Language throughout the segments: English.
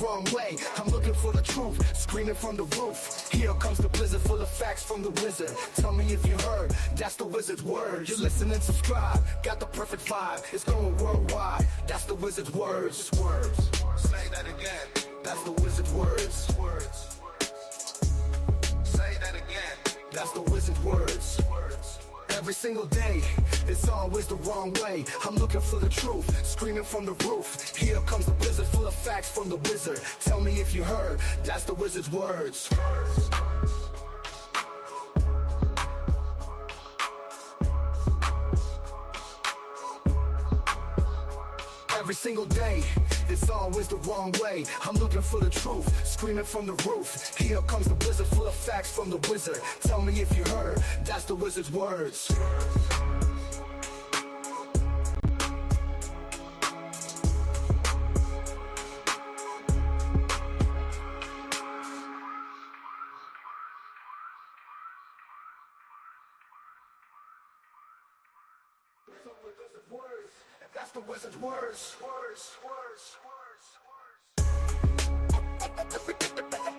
Wrong way, I'm looking for the truth, screaming from the roof. Here comes the blizzard full of facts from the wizard. Tell me if you heard, that's the wizard's words. You listen and subscribe, got the perfect vibe. It's going worldwide, that's the wizard's words. Words. Say that again, that's the wizard's words. Words. Say that again, that's the wizard's words. Words. Every single day, it's always the wrong way. I'm looking for the truth, screaming from the roof. Here comes the blizzard full of facts from the wizard. Tell me if you heard, that's the wizard's words. Every single day, it's always the wrong way. I'm looking for the truth, screaming from the roof. Here comes the blizzard full of facts from the wizard. Tell me if you heard, that's the wizard's words. That's the wizard's words.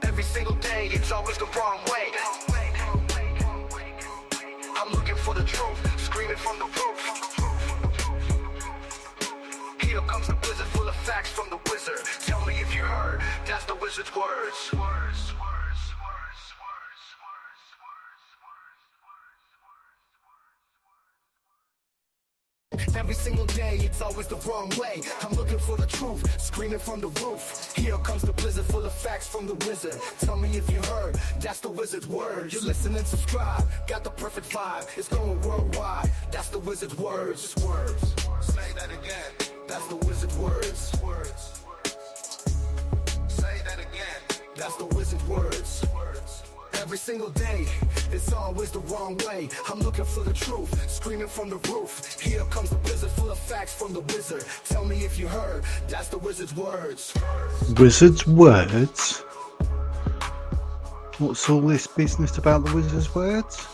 Every single day, it's always the wrong way. I'm looking for the truth, screaming from the roof. Here comes the blizzard full of facts from the wizard. Tell me if you heard, that's the wizard's words. Every single day, it's always the wrong way. I'm looking for the truth, screaming from the roof. Here comes the blizzard full of facts from the wizard. Tell me if you heard, that's the wizard's words. You listen and subscribe, got the perfect vibe. It's going worldwide, that's the wizard's words. Words. Say that again, that's the wizard's words. Words. Say that again, that's the wizard's words. Words. Every single day, it's always the wrong way. I'm looking for the truth, screaming from the roof. Here comes the blizzard full of facts from the wizard. Tell me if you heard, that's the wizard's words. Wizard's words? What's all this business about the wizard's words?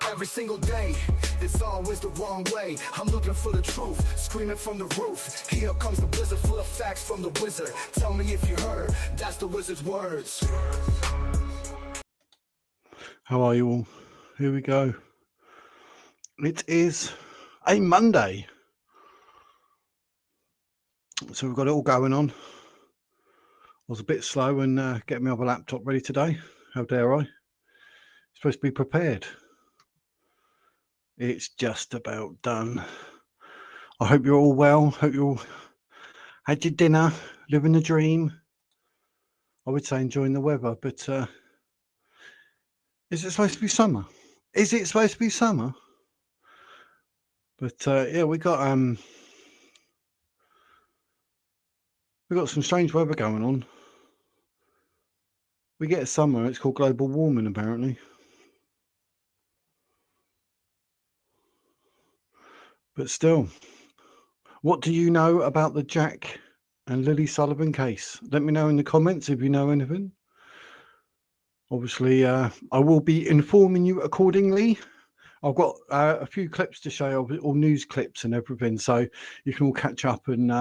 Every single day, it's always the wrong way. I'm looking for the truth, screaming from the roof. Here comes the blizzard full of facts from the wizard. Tell me if you heard, that's the wizard's words. How are you all? Here we go. It is a Monday. So we've got it all going on. I was a bit slow in getting my other laptop ready today. How dare I? Supposed to be prepared. It's just about done. I hope you're all well. Hope you all had your dinner, living the dream. I would say enjoying the weather, but is it supposed to be summer? Is it supposed to be summer? But yeah, we got some strange weather going on. We get summer. It's called global warming, apparently. But still, what do you know about the Jack and Lilly Sullivan case? Let me know in the comments if you know anything. Obviously, I will be informing you accordingly. I've got a few clips to show, all news clips and everything, so you can all catch up and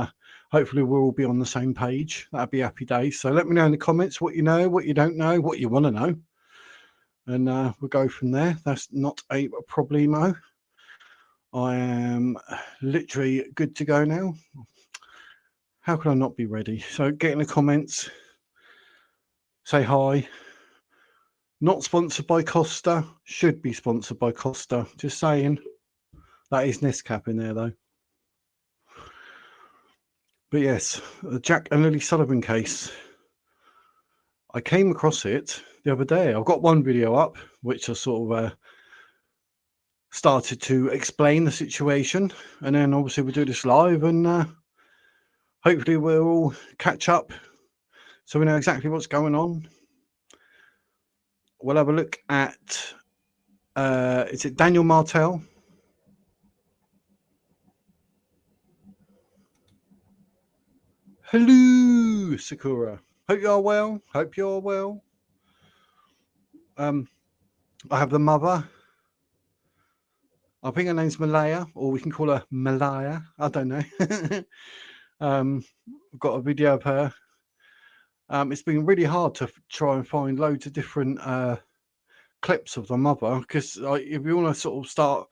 hopefully we'll all be on the same page. That'd be happy days. So let me know in the comments what you know, what you don't know, what you want to know. And we'll go from there. That's not a problemo. I am literally good to go now. How can I not be ready? So get in the comments, say hi. Not sponsored by Costa, should be sponsored by Costa. Just saying. That is Nescap in there though. But yes, the Jack and Lilly Sullivan case. I came across it the other day. I've got one video up, which I sort of started to explain the situation, and then obviously we'll do this live, and hopefully we'll all catch up so we know exactly what's going on. We'll have a look at is it Daniel Martel? Hello, Sakura. Hope you're well. Hope you're well. I have the mother. I think her name's Malaya, or we can call her Malaya. I don't know. I've got a video of her. It's been really hard to try and find loads of different clips of the mother, because if you want to sort of start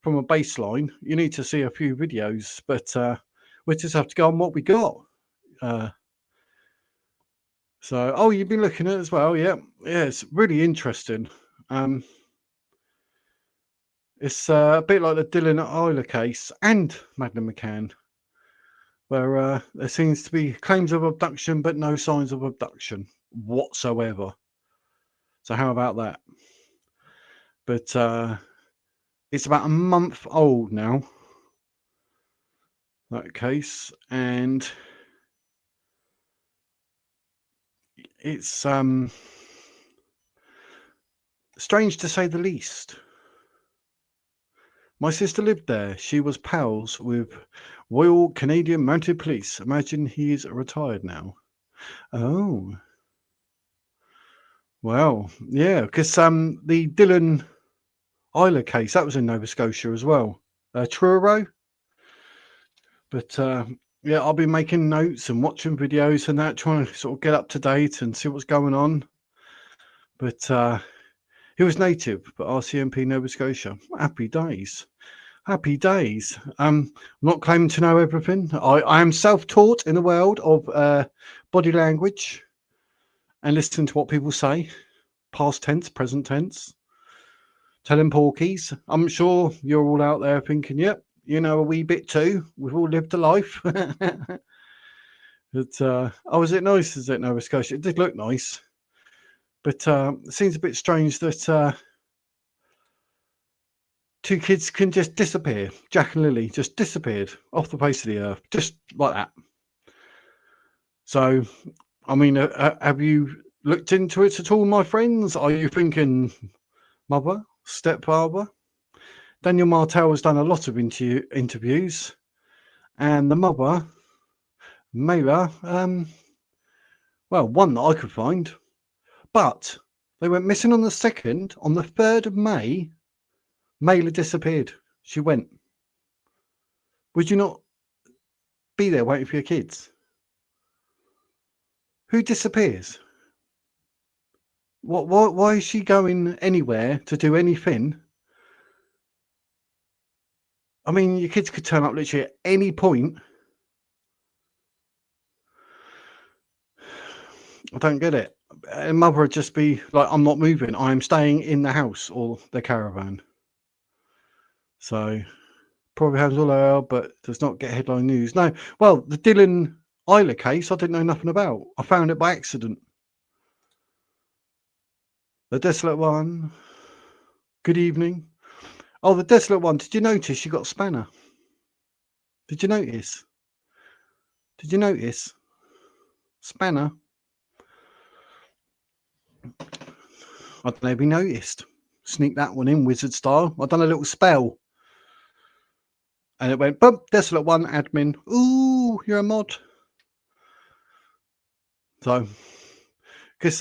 from a baseline, you need to see a few videos, but we just have to go on what we got. So, oh, you've been looking at it as well, yeah, it's really interesting. It's a bit like the Dylan Elher case and Madeleine McCann, where there seems to be claims of abduction, but no signs of abduction whatsoever. So how about that? But it's about a month old now, that case, and it's strange to say the least. My sister lived there. She was pals with Royal Canadian Mounted Police. Imagine he's retired now. Oh. Well, yeah, because the Dylan Elher case, that was in Nova Scotia as well. Truro. But yeah, I'll be making notes and watching videos and that, trying to sort of get up to date and see what's going on. But he was native, but RCMP Nova Scotia. Happy days. Happy days. I'm not claiming to know everything. I am self-taught in the world of body language and listening to what people say. Past tense, present tense. Telling porkies. I'm sure you're all out there thinking, yep, you know a wee bit too. We've all lived a life. But, oh, is it nice? Is it Nova Scotia? It did look nice. But it seems a bit strange that two kids can just disappear. Jack and Lily just disappeared off the face of the earth, just like that. So, I mean, have you looked into it at all, my friends? Are you thinking mother, stepfather? Daniel Martel has done a lot of interviews, and the mother, Mela, well, one that I could find, but they went missing on the 2nd. On the 3rd of May, Mela disappeared. She went. Would you not be there waiting for your kids? Who disappears? Why is she going anywhere to do anything? I mean, your kids could turn up literally at any point. I don't get it. A mother would just be like, I'm not moving. I'm staying in the house or the caravan. So probably has all out, but does not get headline news. No. Well, the Dylan Elher case, I didn't know nothing about. I found it by accident. The Desolate One. Good evening. Oh, the Desolate One. Did you notice she got a spanner? Did you notice? Did you notice? Spanner. I don't know if you noticed. Sneak that one in, wizard style. I've done a little spell. And it went, bump, Desolate One, admin. Ooh, you're a mod. So, because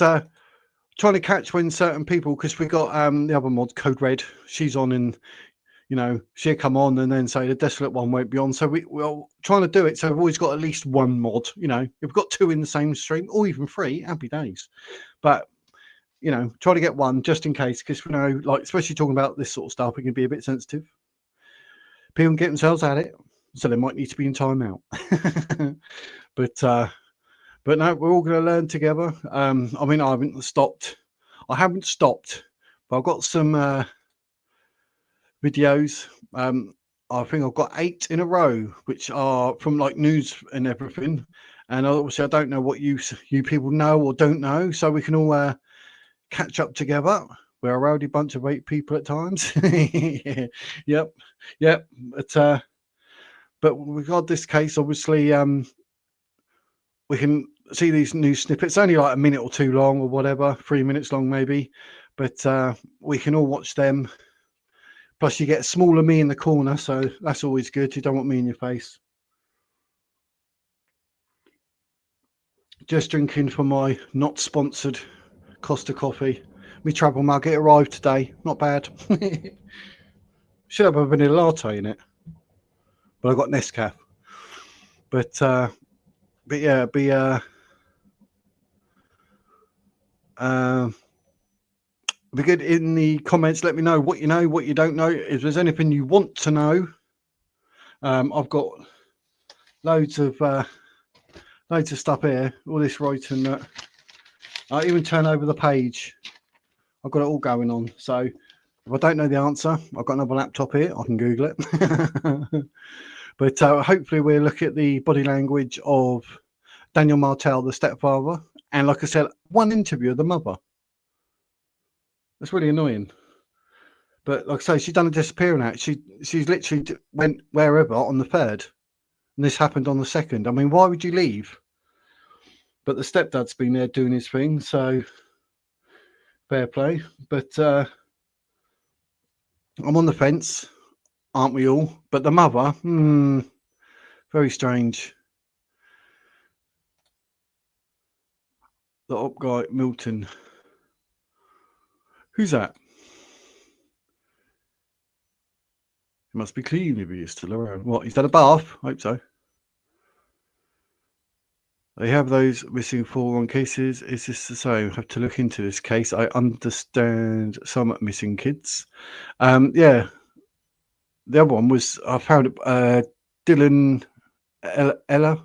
trying to catch when certain people, because we got the other mod, Code Red, she's on, and you know, she'll come on and then say the Desolate One won't be on. So we're trying to do it. So we've always got at least one mod, you know, if we've got two in the same stream or even three, happy days. But, you know, try to get one just in case, because we know, like, especially talking about this sort of stuff, it can be a bit sensitive. People can get themselves at it, so they might need to be in timeout. But no, we're all going to learn together. I mean, I haven't stopped, but I've got some videos. I think I've got 8 in a row, which are from like news and everything. And obviously, I don't know what you people know or don't know, so we can all catch up together. We're a rowdy bunch of 8 people at times. Yep. But we've got this case, obviously. We can see these news snippets, only like a minute or two long or whatever, 3 minutes long maybe. But we can all watch them. Plus, you get a smaller me in the corner, so that's always good. You don't want me in your face. Just drinking from my not sponsored Costa coffee. My travel mug, it arrived today. Not bad. Should have a vanilla latte in it, but I got Nescafe. But but yeah, be good in the comments. Let me know what you know, what you don't know. If there's anything you want to know, I've got loads of stuff here. All this writing that I even turn over the page. I've got it all going on. So if I don't know the answer, I've got another laptop here. I can Google it. But hopefully we'll look at the body language of Daniel Martel, the stepfather, and like I said, one interview of the mother. That's really annoying. But like I say, she's done a disappearing act. She's literally went wherever on the 3rd, and this happened on the 2nd. I mean, why would you leave? But the stepdad's been there doing his thing, so fair play. But I'm on the fence, aren't we all? But the mother, very strange. The up guy, Milton. Who's that? He must be clean if he's still around. What, he's done a bath? I hope so. They have those missing 411 cases. Is this the same? I have to look into this case. I understand some missing kids. Yeah. The other one was, I found Dylan Elher.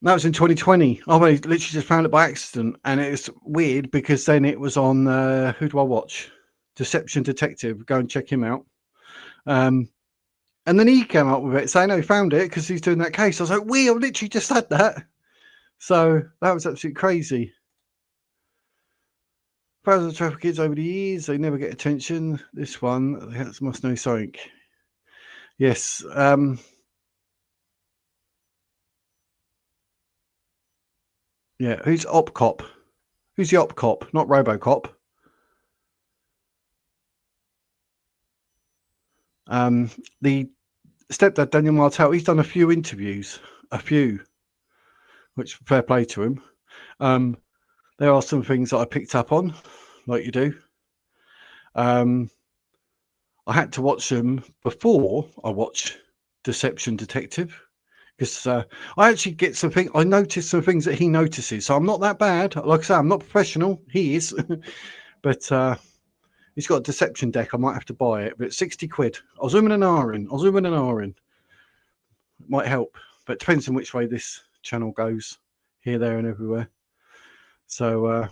That was in 2020. I literally just found it by accident. And it's weird because then it was on, who do I watch? Deception Detective. Go and check him out. And then he came up with it saying, no, he found it because he's doing that case. I was like, I've literally just had that. So that was absolutely crazy. Thousands of traffic kids over the years, they never get attention. This one, they must know something. Yes. Yeah, who's Op Cop? Who's the Op Cop? Not RoboCop. The stepdad, Daniel Martel, he's done a few interviews. Which fair play to him. There are some things that I picked up on, like you do. I had to watch them before I watched Deception Detective because I actually get something. I noticed some things that he notices, so I'm not that bad. Like I say, I'm not professional. He is, but he's got a deception deck. I might have to buy it, but it's 60 quid. I'll zoom in an hour in. It might help, but it depends on which way this channel goes, here, there, and everywhere. So,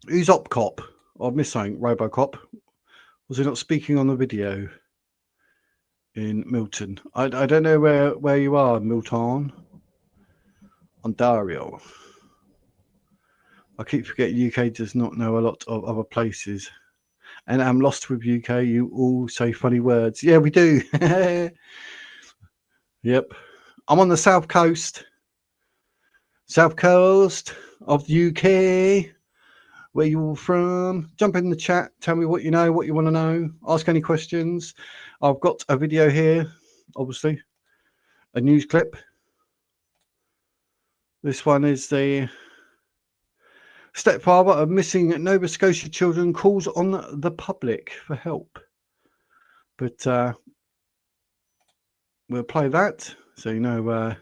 who's Op Cop? I've missed something. RoboCop. Was he not speaking on the video in Milton? I don't know where you are, Milton. Ontario. I keep forgetting UK does not know a lot of other places. And I'm lost with UK. You all say funny words. Yeah, we do. Yep. I'm on the south coast of the UK. Where you all from? Jump in the chat. Tell me what you know, what you want to know. Ask any questions. I've got a video here, obviously. A news clip. This one is the stepfather of missing Nova Scotia children calls on the public for help. But we'll play that so you know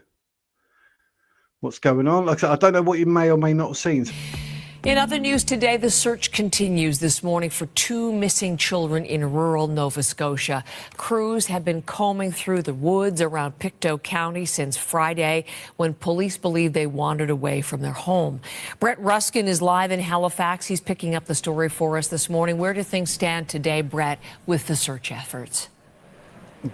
what's going on. Like I said, I don't know what you may or may not have seen. In other news today, the search continues this morning for 2 missing children in rural Nova Scotia. Crews have been combing through the woods around Pictou County since Friday when police believe they wandered away from their home. Brett Ruskin is live in Halifax. He's picking up the story for us this morning. Where do things stand today, Brett, with the search efforts?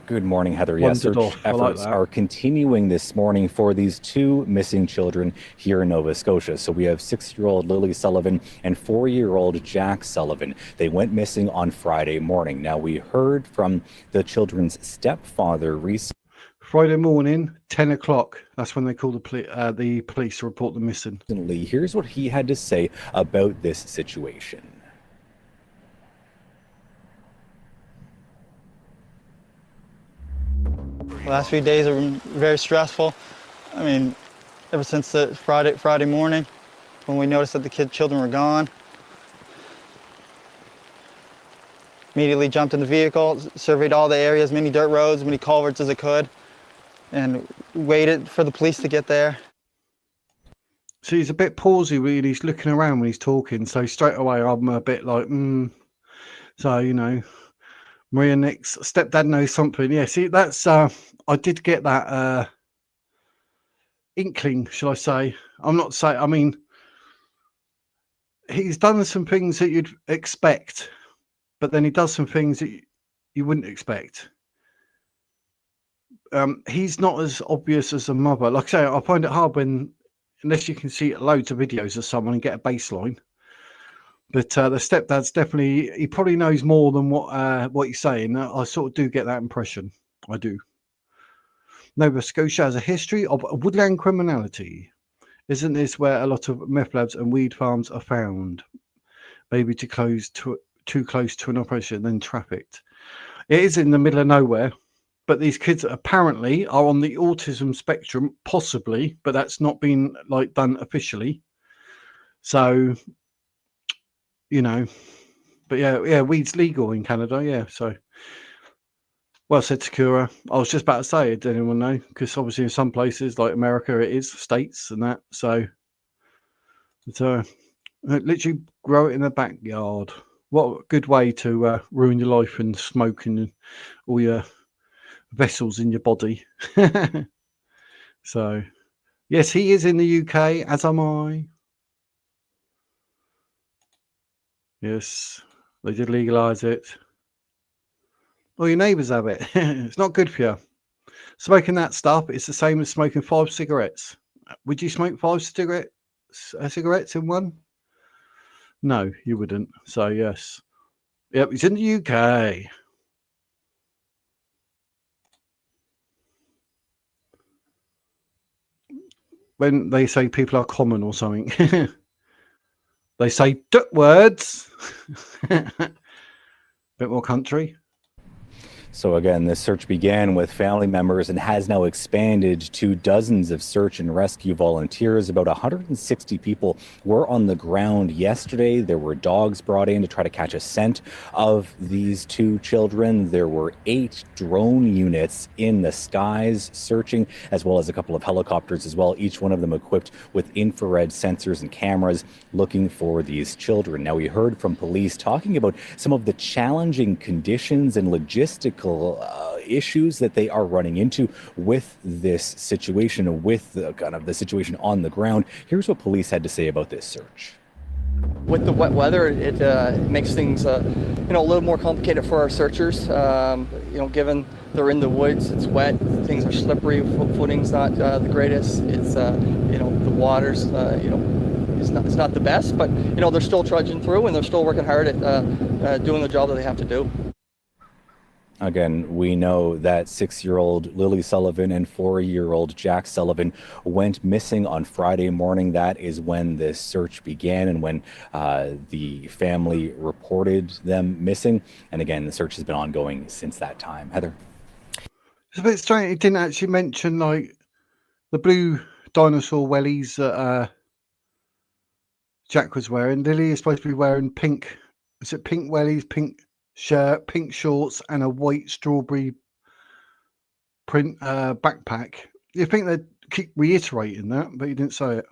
Good morning, Heather. Yes, search efforts are continuing this morning for these 2 missing children here in Nova Scotia. So we have 6-year-old Lilly Sullivan and 4-year-old Jack Sullivan. They went missing on Friday morning. Now, we heard from the children's stepfather recently. Friday morning, 10 o'clock. That's when they call the police to report them missing. Here's what he had to say about this situation. The last few days have been very stressful. I mean, ever since the Friday morning, when we noticed that the children were gone. Immediately jumped in the vehicle, surveyed all the areas, many dirt roads, many culverts as I could. and waited for the police to get there. So he's a bit pausey when he's looking around when he's talking. So straight away, I'm a bit like, So, you know, Maria Nick's stepdad knows something. Yeah, see, that's, I did get that inkling, shall I say. I'm not saying, I mean, he's done some things that you'd expect, but then he does some things that you wouldn't expect. He's not as obvious as a mother. Like I say, I find it hard unless you can see loads of videos of someone and get a baseline. But the stepdad's definitely, he probably knows more than what he's saying. I sort of do get that impression. I do. Nova Scotia has a history of woodland criminality. Isn't this where a lot of meth labs and weed farms are found? Maybe too close to an operation and then trafficked. It is in the middle of nowhere. But these kids apparently are on the autism spectrum, possibly, but that's not been like done officially. So, you know, but yeah, weed's legal in Canada. Yeah. So, well said, Sakura. I was just about to say, did anyone know? Because obviously in some places like America, it is states and that. So, literally grow it in the backyard. What a good way to ruin your life and smoking all your vessels in your body. So yes, he is in the UK, as am I. Yes, they did legalize it. Well, your neighbors have it. It's not good for you. Smoking that stuff, it's the same as smoking 5 cigarettes. Would you smoke 5 cigarettes in one? No, you wouldn't. So yes, yep, he's in the UK. When they say people are common or something, they say duck words. Bit more country. So again, this search began with family members and has now expanded to dozens of search and rescue volunteers. About 160 people were on the ground yesterday. There were dogs brought in to try to catch a scent of these 2 children. There were 8 drone units in the skies searching, as well as a couple of helicopters as well, each one of them equipped with infrared sensors and cameras looking for these children. Now, we heard from police talking about some of the challenging conditions and logistical issues that they are running into with this situation, with the kind of the situation on the ground. Here's what police had to say about this search. With the wet weather, it makes things a little more complicated for our searchers. Given they're in the woods, it's wet, things are slippery, footing's not the greatest. It's the water's it's not the best, but they're still trudging through and they're still working hard at doing the job that they have to do. Again, we know that 6-year-old Lilly Sullivan and 4-year-old Jack Sullivan went missing on Friday morning. That is when this search began and when the family reported them missing. And again, the search has been ongoing since that time. Heather? It's a bit strange. He didn't actually mention like the blue dinosaur wellies that Jack was wearing. Lilly is supposed to be wearing pink. Is it pink wellies, pink shirt, pink shorts, and a white strawberry print backpack? You think they'd keep reiterating that, but you didn't say it.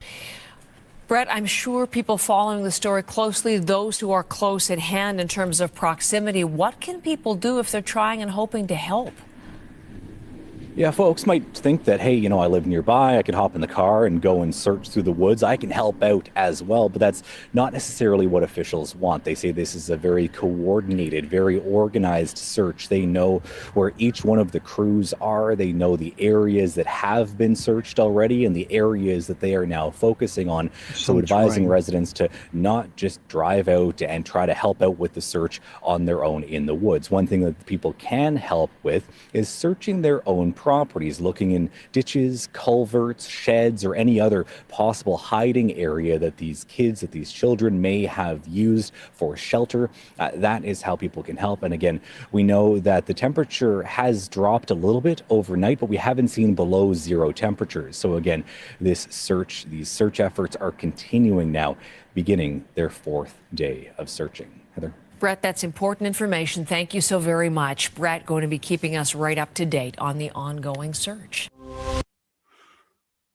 Brett, I'm sure people following the story closely, those who are close at hand in terms of proximity, what can people do if they're trying and hoping to help? Yeah, folks might think that, hey, I live nearby, I can hop in the car and go and search through the woods. I can help out as well, but that's not necessarily what officials want. They say this is a very coordinated, very organized search. They know where each one of the crews are. They know the areas that have been searched already and the areas that they are now focusing on. So advising residents to not just drive out and try to help out with the search on their own in the woods. One thing that people can help with is searching their own properties, looking in ditches, culverts, sheds, or any other possible hiding area that these kids, that these children may have used for shelter. That is how people can help. And again, we know that the temperature has dropped a little bit overnight, but we haven't seen below 0 temperatures. So again, these search efforts are continuing now, beginning their 4th day of searching. Heather? Brett, that's important information. Thank you so very much. Brett going to be keeping us right up to date on the ongoing search.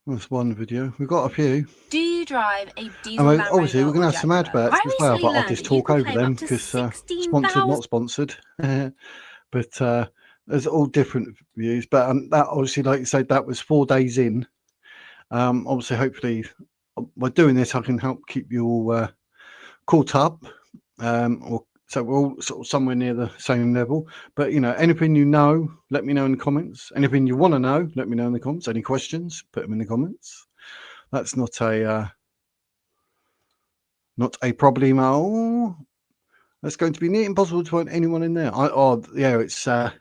That's one video. We've got a few. Do you drive a diesel And Land obviously, Rover we're going to or have some Jaguar? adverts I as well, recently but I'll learned just that you talk can over claim them up to because sponsored, 16,000. not sponsored. But there's all different views. But that obviously, like you said, that was 4 days in. Obviously, hopefully, by doing this, I can help keep you all caught up. So we're all sort of somewhere near the same level. But, you know, anything you know, let me know in the comments. Anything you want to know, let me know in the comments. Any questions, put them in the comments. That's not a problem. Oh, that's going to be near impossible to find anyone in there. Yeah, it's not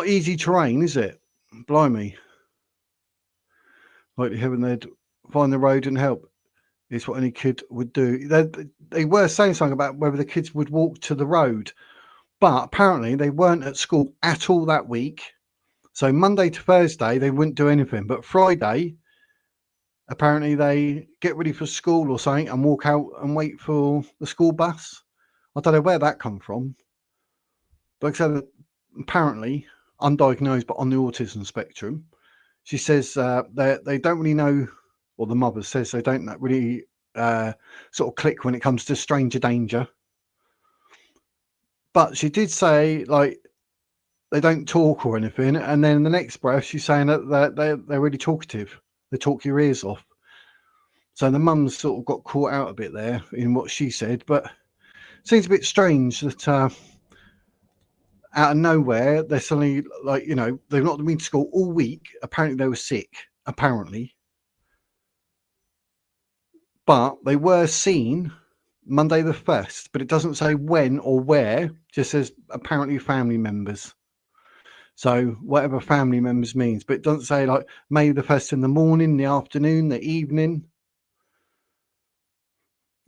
easy terrain, is it? Blimey. Like heaven, they'd find the road and help. Is what any kid would do. They were saying something about whether the kids would walk to the road, but apparently they weren't at school at all that week. So Monday to Thursday, they wouldn't do anything. But Friday, apparently they get ready for school or something and walk out and wait for the school bus. I don't know where that come from. But apparently, undiagnosed but on the autism spectrum. She says they don't really know, or the mother says they don't really sort of click when it comes to stranger danger. But she did say, like, they don't talk or anything. And then in the next breath, she's saying that they're really talkative. They talk your ears off. So the mum's sort of got caught out a bit there in what she said. But it seems a bit strange that out of nowhere, they're suddenly, like, you know, they've not been to school all week. Apparently they were sick, apparently. But they were seen Monday the 1st, but it doesn't say when or where. It just says apparently family members. So whatever family members means, but it doesn't say like May the 1st in the morning, the afternoon, the evening.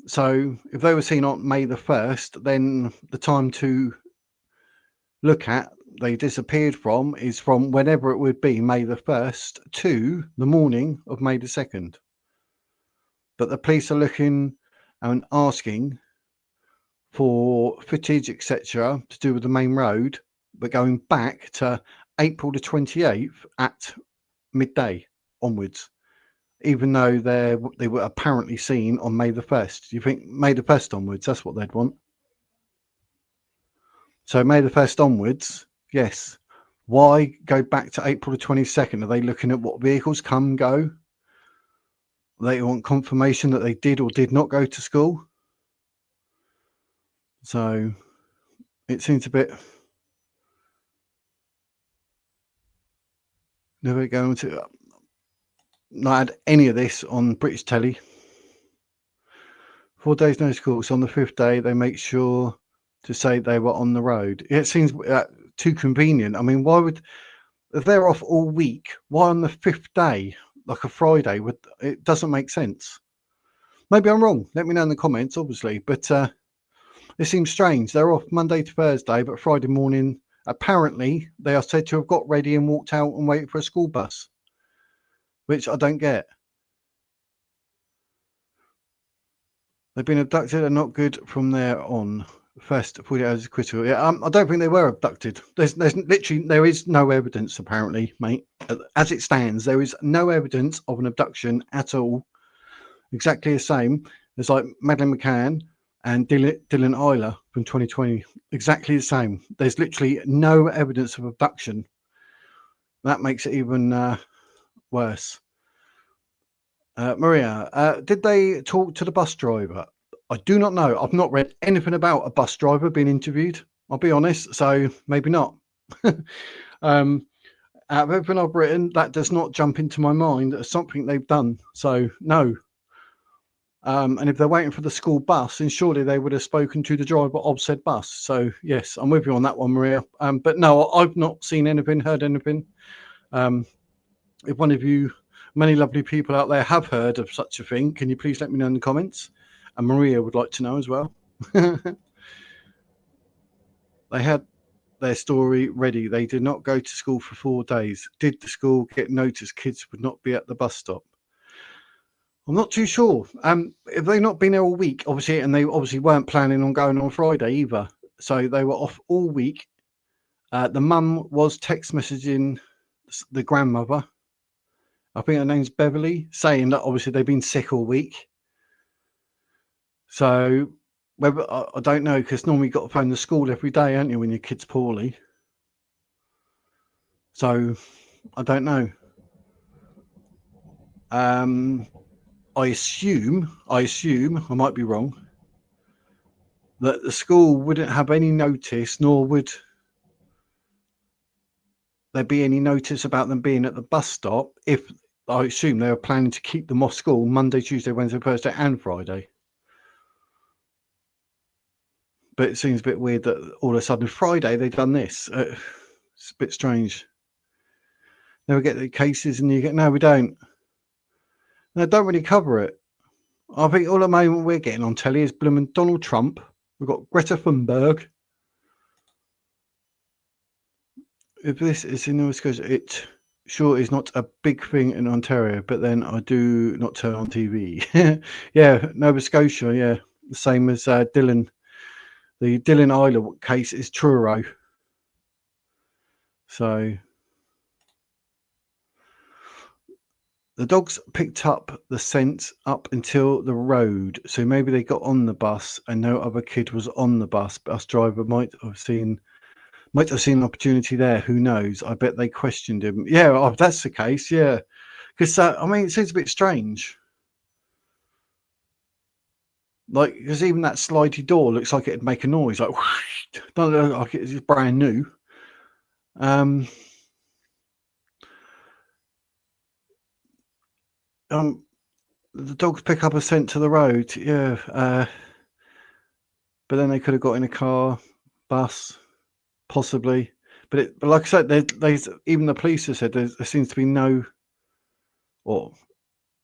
So if they were seen on May the 1st, then the time to look at they disappeared from is from whenever it would be May the 1st to the morning of May the 2nd. But the police are looking and asking for footage, etc., to do with the main road, but going back to April the 28th at midday onwards, even though they were apparently seen on May the 1st. Do you think May the 1st onwards, that's what they'd want? So May the 1st onwards, yes. Why go back to April the 22nd? Are they looking at what vehicles come, go? They want confirmation that they did or did not go to school. So it seems a bit... Never going to... Not had any of this on British telly. 4 days no school. So on the 5th day, they make sure to say they were on the road. It seems too convenient. I mean, why would... If they're off all week, why on the 5th day, like a Friday, it doesn't make sense. Maybe I'm wrong. Let me know in the comments, obviously. But it seems strange. They're off Monday to Thursday, but Friday morning, apparently, they are said to have got ready and walked out and waited for a school bus, which I don't get. They've been abducted and not good from there on. First 40 hours is critical. Yeah, I don't think they were abducted. There's literally, there is no evidence, apparently, mate. As it stands, there is no evidence of an abduction at all. Exactly the same as like Madeleine McCann and Dylan Elher from 2020. Exactly the same. There's literally no evidence of abduction. That makes it even worse. Maria, did they talk to the bus driver? I do not know. I've not read anything about a bus driver being interviewed. I'll be honest. So maybe not. Out of everything I've written, that does not jump into my mind as something they've done. So no. And if they're waiting for the school bus, then surely they would have spoken to the driver of said bus. So yes, I'm with you on that one, Maria. But no, I've not seen anything, heard anything. If one of you, many lovely people out there, have heard of such a thing, can you please let me know in the comments? And Maria would like to know as well. They had their story ready. They did not go to school for 4 days. Did the school get notice kids would not be at the bus stop? I'm not too sure. If they've not been there all week, obviously, and they obviously weren't planning on going on Friday either. So they were off all week. The mum was text messaging the grandmother. I think her name's Beverly, saying that obviously they've been sick all week. So whether I don't know, because normally you've got to phone the school every day, haven't you, when your kid's poorly. So I don't know. I assume, I might be wrong, that the school wouldn't have any notice, nor would there be any notice about them being at the bus stop if, I assume, they were planning to keep them off school Monday, Tuesday, Wednesday, Thursday and Friday. But it seems a bit weird that all of a sudden Friday they've done this. It's a bit strange. Never get the cases and you get, no, we don't. They don't really cover it. I think all the moment we're getting on telly is blooming Donald Trump. We've got Greta Thunberg. If this is in Nova Scotia, it sure is not a big thing in Ontario, but then I do not turn on TV. Yeah, Nova Scotia, yeah. The same as Dylan. The Dylan Elher case is Truro. So the dogs picked up the scent up until the road. So maybe they got on the bus and no other kid was on the bus. Bus driver might have seen an opportunity there. Who knows? I bet they questioned him. Yeah, if that's the case, yeah. Because, I mean, it seems a bit strange. Like, because even that slidey door looks like it'd make a noise. Like, whoosh, don't look like it's brand new. The dogs pick up a scent to the road, yeah. But then they could have got in a car, bus, possibly. But like I said, there's even the police have said there seems to be no, or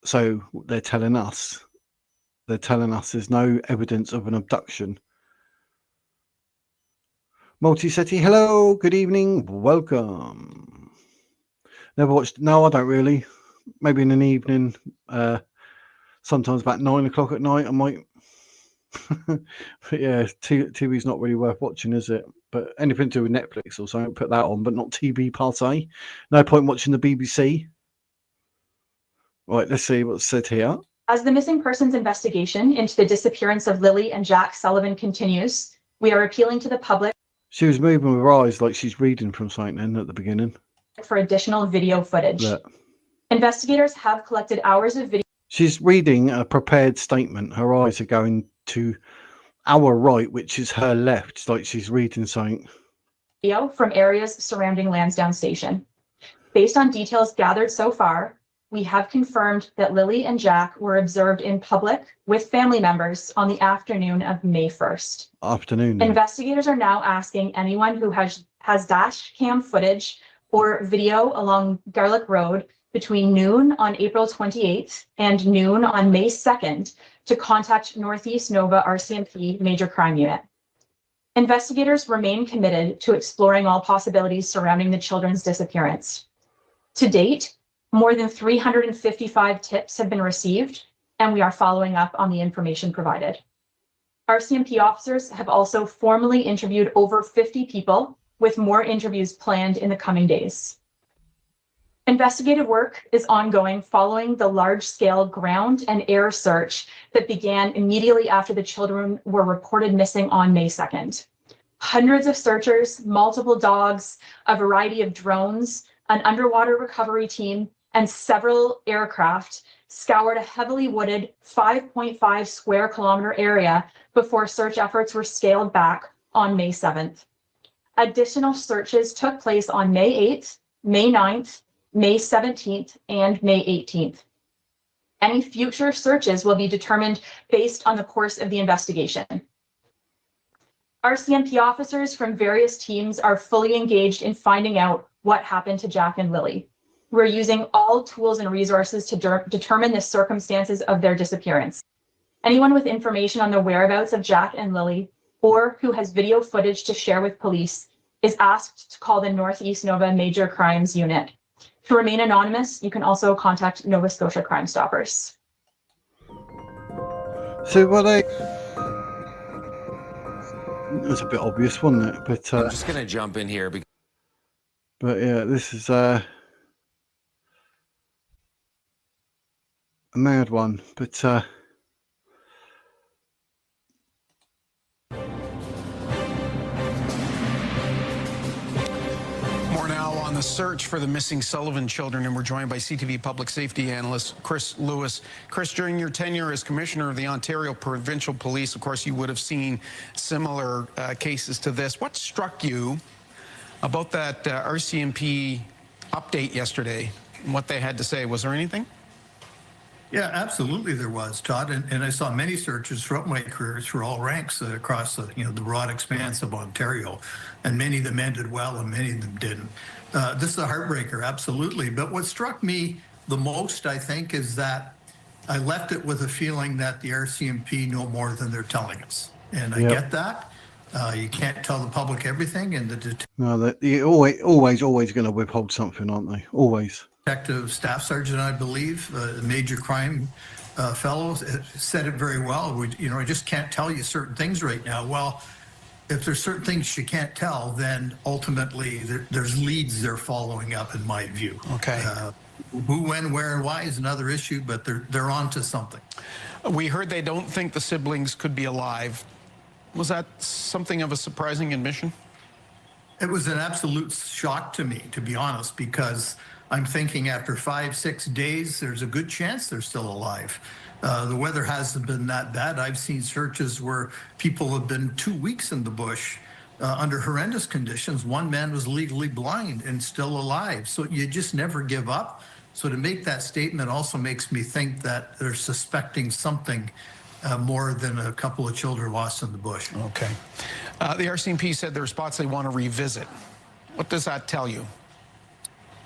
so they're telling us. They're telling us there's no evidence of an abduction. Multi-City, hello, good evening, welcome. Never watched, no, I don't really. Maybe in an evening, sometimes about 9 o'clock at night, I might. But yeah, TV's not really worth watching, is it? But anything to do with Netflix or something, put that on, but not TV per se. No point watching the BBC. Right, let's see what's said here. As the missing persons investigation into the disappearance of Lilly and Jack Sullivan continues, we are appealing to the public. She was moving with her eyes like she's reading from something then at the beginning. For additional video footage. Yeah. Investigators have collected hours of video. She's reading a prepared statement. Her eyes are going to our right, which is her left. It's like she's reading something. Video from areas surrounding Lansdowne Station. Based on details gathered so far, we have confirmed that Lilly and Jack were observed in public with family members on the afternoon of May 1st. Afternoon. Investigators are now asking anyone who has dash cam footage or video along Gairloch Road between noon on April 28th and noon on May 2nd to contact Northeast Nova RCMP Major Crime Unit. Investigators remain committed to exploring all possibilities surrounding the children's disappearance. To date, more than 355 tips have been received, and we are following up on the information provided. RCMP officers have also formally interviewed over 50 people, with more interviews planned in the coming days. Investigative work is ongoing following the large-scale ground and air search that began immediately after the children were reported missing on May 2nd. Hundreds of searchers, multiple dogs, a variety of drones, an underwater recovery team, and several aircraft scoured a heavily wooded 5.5 square kilometer area before search efforts were scaled back on May 7th. Additional searches took place on May 8th, May 9th, May 17th, and May 18th. Any future searches will be determined based on the course of the investigation. RCMP officers from various teams are fully engaged in finding out what happened to Jack and Lilly. We're using all tools and resources to determine the circumstances of their disappearance. Anyone with information on the whereabouts of Jack and Lilly, or who has video footage to share with police, is asked to call the Northeast Nova Major Crimes Unit. To remain anonymous, you can also contact Nova Scotia Crime Stoppers. So what it was a bit obvious, wasn't it? But I'm just going to jump in here. But yeah, this is a mad one, but more now on the search for the missing Sullivan children, and we're joined by CTV public safety analyst Chris Lewis. Chris, during your tenure as commissioner of the Ontario Provincial Police, of course, you would have seen similar cases to this. What struck you about that RCMP update yesterday and what they had to say? Was there anything? Yeah, absolutely there was, Todd. And I saw many searches throughout my career through all ranks across the broad expanse of Ontario. And many of them ended well and many of them didn't. This is a heartbreaker, absolutely. But what struck me the most, I think, is that I left it with a feeling that the RCMP know more than they're telling us. And I get that. You can't tell the public everything. And they're always going to withhold something, aren't they? Always. Detective Staff Sergeant, I believe, a major crime fellow, said it very well. I just can't tell you certain things right now. Well, if there's certain things you can't tell, then ultimately there's leads they're following up, in my view. Okay. Who, when, where, and why is another issue, but they're on to something. We heard they don't think the siblings could be alive. Was that something of a surprising admission? It was an absolute shock to me, to be honest, because I'm thinking after 5-6 days, there's a good chance they're still alive. The weather hasn't been that bad. I've seen searches where people have been 2 weeks in the bush under horrendous conditions. One man was legally blind and still alive. So you just never give up. So to make that statement also makes me think that they're suspecting something more than a couple of children lost in the bush. Okay. The RCMP said there are spots they want to revisit. What does that tell you?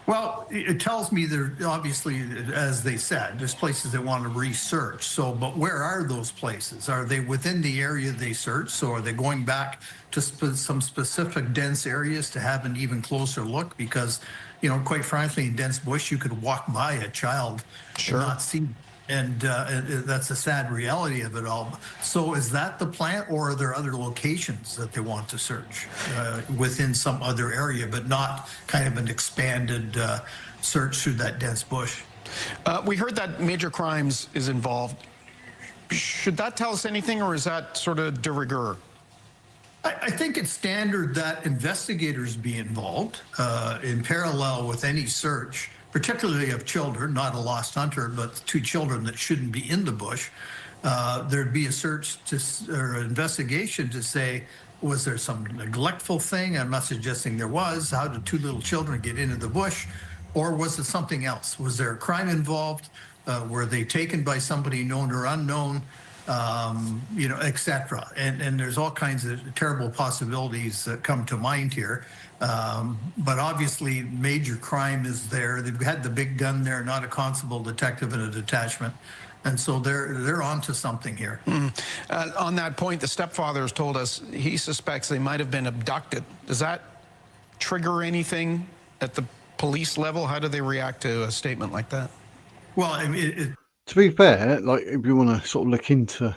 Well, it tells me there, obviously, as they said, there's places they want to research. So, but where are those places? Are they within the area they searched? So are they going back to some specific dense areas to have an even closer look? Because, quite frankly, in dense bush, you could walk by a child and not see. And that's a sad reality of it all. So is that the plan, or are there other locations that they want to search within some other area, but not kind of an expanded search through that dense bush? We heard that major crimes is involved. Should that tell us anything, or is that sort of de rigueur? I think it's standard that investigators be involved in parallel with any search, particularly of children, not a lost hunter, but 2 children that shouldn't be in the bush. There'd be a search or investigation to say, was there some neglectful thing? I'm not suggesting there was. How did 2 little children get into the bush? Or was it something else? Was there a crime involved? Were they taken by somebody known or unknown? Et cetera. And there's all kinds of terrible possibilities that come to mind here. But obviously, major crime is there. They've had the big gun there, not a constable, detective, and a detachment. And so they're onto something here. On that point, the stepfather has told us he suspects they might have been abducted. Does that trigger anything at the police level? How do they react to a statement like that? Well, I mean, to be fair, like if you want to sort of look into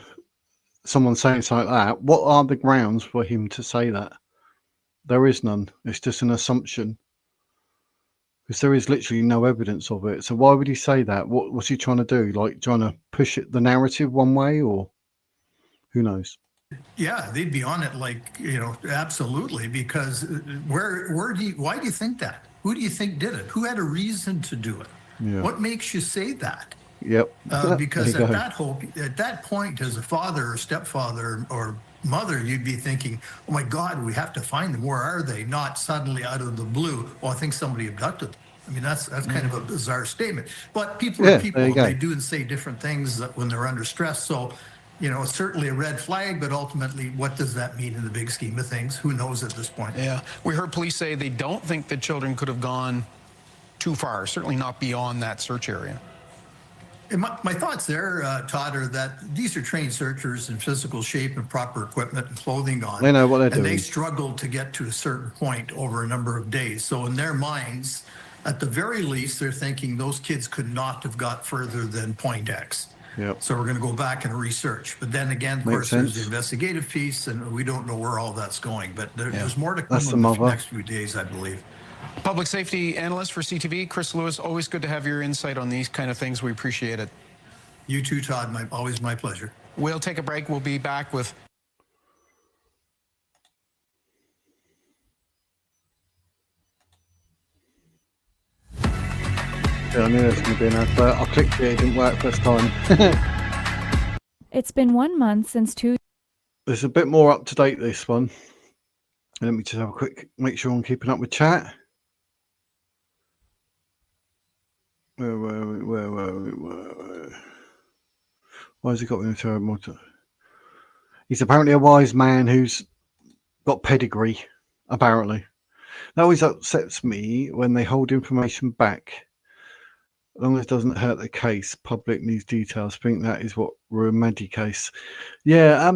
someone saying something like that, what are the grounds for him to say that? There is none. It's just an assumption. Because there is literally no evidence of it. So why would he say that? What's he trying to do? Like trying to push the narrative one way, or who knows? Yeah, they'd be on it absolutely. Because why do you think that? Who do you think did it? Who had a reason to do it? Yeah. What makes you say that? Yep. Because at that point, as a father or stepfather or mother, you'd be thinking, oh my God, we have to find them. Where are they? Not suddenly out of the blue, well, I think somebody abducted them. I mean, that's kind of a bizarre statement. But people are people. They do and say different things when they're under stress. So, it's certainly a red flag, but ultimately, what does that mean in the big scheme of things? Who knows at this point? Yeah. We heard police say they don't think the children could have gone too far, certainly not beyond that search area. My thoughts there, Todd, are that these are trained searchers in physical shape and proper equipment and clothing on. They know what they're doing. And they struggled to get to a certain point over a number of days. So in their minds, at the very least, they're thinking those kids could not have got further than point X. Yep. So we're going to go back and research. But then again, of course, there's the investigative piece, and we don't know where all that's going. But there's more to come in the next few days, I believe. Public safety analyst for CTV, Chris Lewis, always good to have your insight on these kind of things. We appreciate it. You too, Todd. Always my pleasure. We'll take a break. We'll be back with... I knew there was going to be an advert. I clicked it didn't work first time. It's been 1 month since It's a bit more up to date, this one. Let me just have a quick, make sure I'm keeping up with chat. Where were we? Why has he got me into a motor? He's apparently a wise man who's got pedigree, apparently. That always upsets me when they hold information back. As long as it doesn't hurt the case, public needs details. I think that is what Remedy case. Yeah,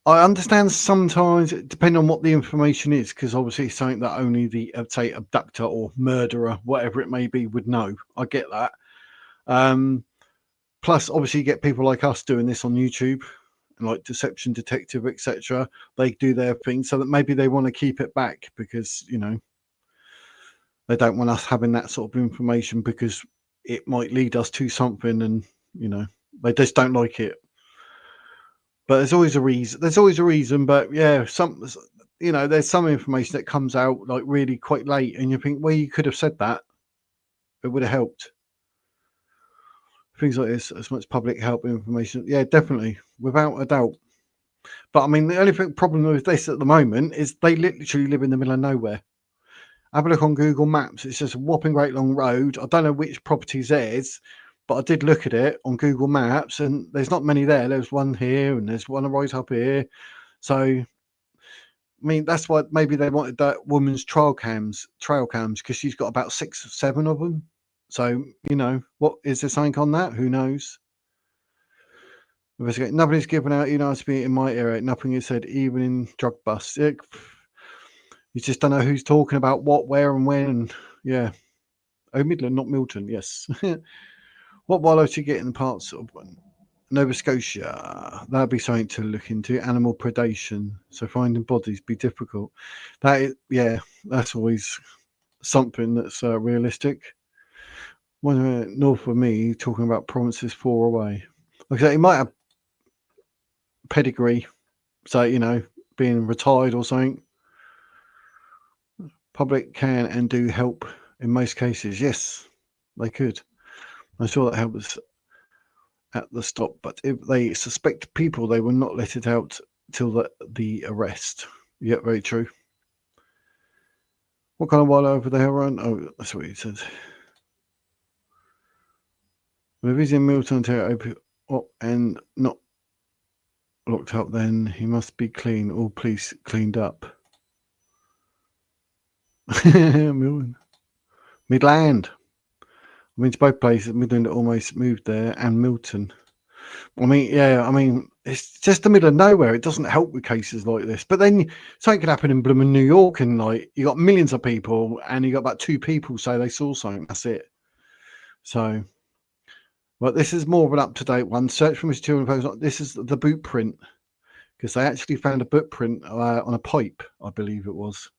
I understand sometimes, depending on what the information is, because obviously it's something that only the, say, abductor or murderer, whatever it may be, would know. I get that. Plus, obviously, you get people like us doing this on YouTube, and like Deception Detective, etc. They do their thing, so that maybe they want to keep it back because, you know, they don't want us having that sort of information because it might lead us to something, and, you know, they just don't like it. But there's always a reason. There's always a reason. But yeah, you know, there's some information that comes out like really quite late, and you think, well, you could have said that. It would have helped. Things like this, as much public help information. Yeah, definitely, without a doubt. But I mean, the only problem with this at the moment is they literally live in the middle of nowhere. Have a look on Google Maps. It's just a whopping great long road. I don't know which properties theirs, but I did look at it on Google Maps, and there's not many there. There's one here, and there's one right up here. So, I mean, that's why maybe they wanted that woman's trail cams, because she's got about 6 or 7 of them. So, you know, what is there something on that? Who knows? Nobody's given out, you know, to be in my area. Nothing is said, even in drug busts. You just don't know who's talking about what, where, and when. And yeah. Oh, Midland, not Milton. Yes. What wildlife do you get in the parts of Nova Scotia? That'd be something to look into. Animal predation. So finding bodies be difficult. That is, yeah, that's always something that's realistic. One north of me, talking about provinces 4 away. Like I said, he might have pedigree. So, you know, being retired or something. Public can and do help in most cases. Yes, they could. I'm sure that helps at the stop, but if they suspect people, they will not let it out till the arrest. Yeah, very true. What kind of wildlife are they around? Oh, that's what he said. If he's in Milton, Ontario, and not locked up, then he must be clean. All police cleaned up. Midland. I mean, it's both places. Midland almost moved there, and Milton. I mean, yeah, I mean, it's just the middle of nowhere. It doesn't help with cases like this. But then something could happen in blooming New York, and like you got millions of people, and you got about 2 people say they saw something. That's it. So, well, this is more of an up-to-date one. Search for missing children. This is the boot print, because they actually found a boot print on a pipe, I believe it was.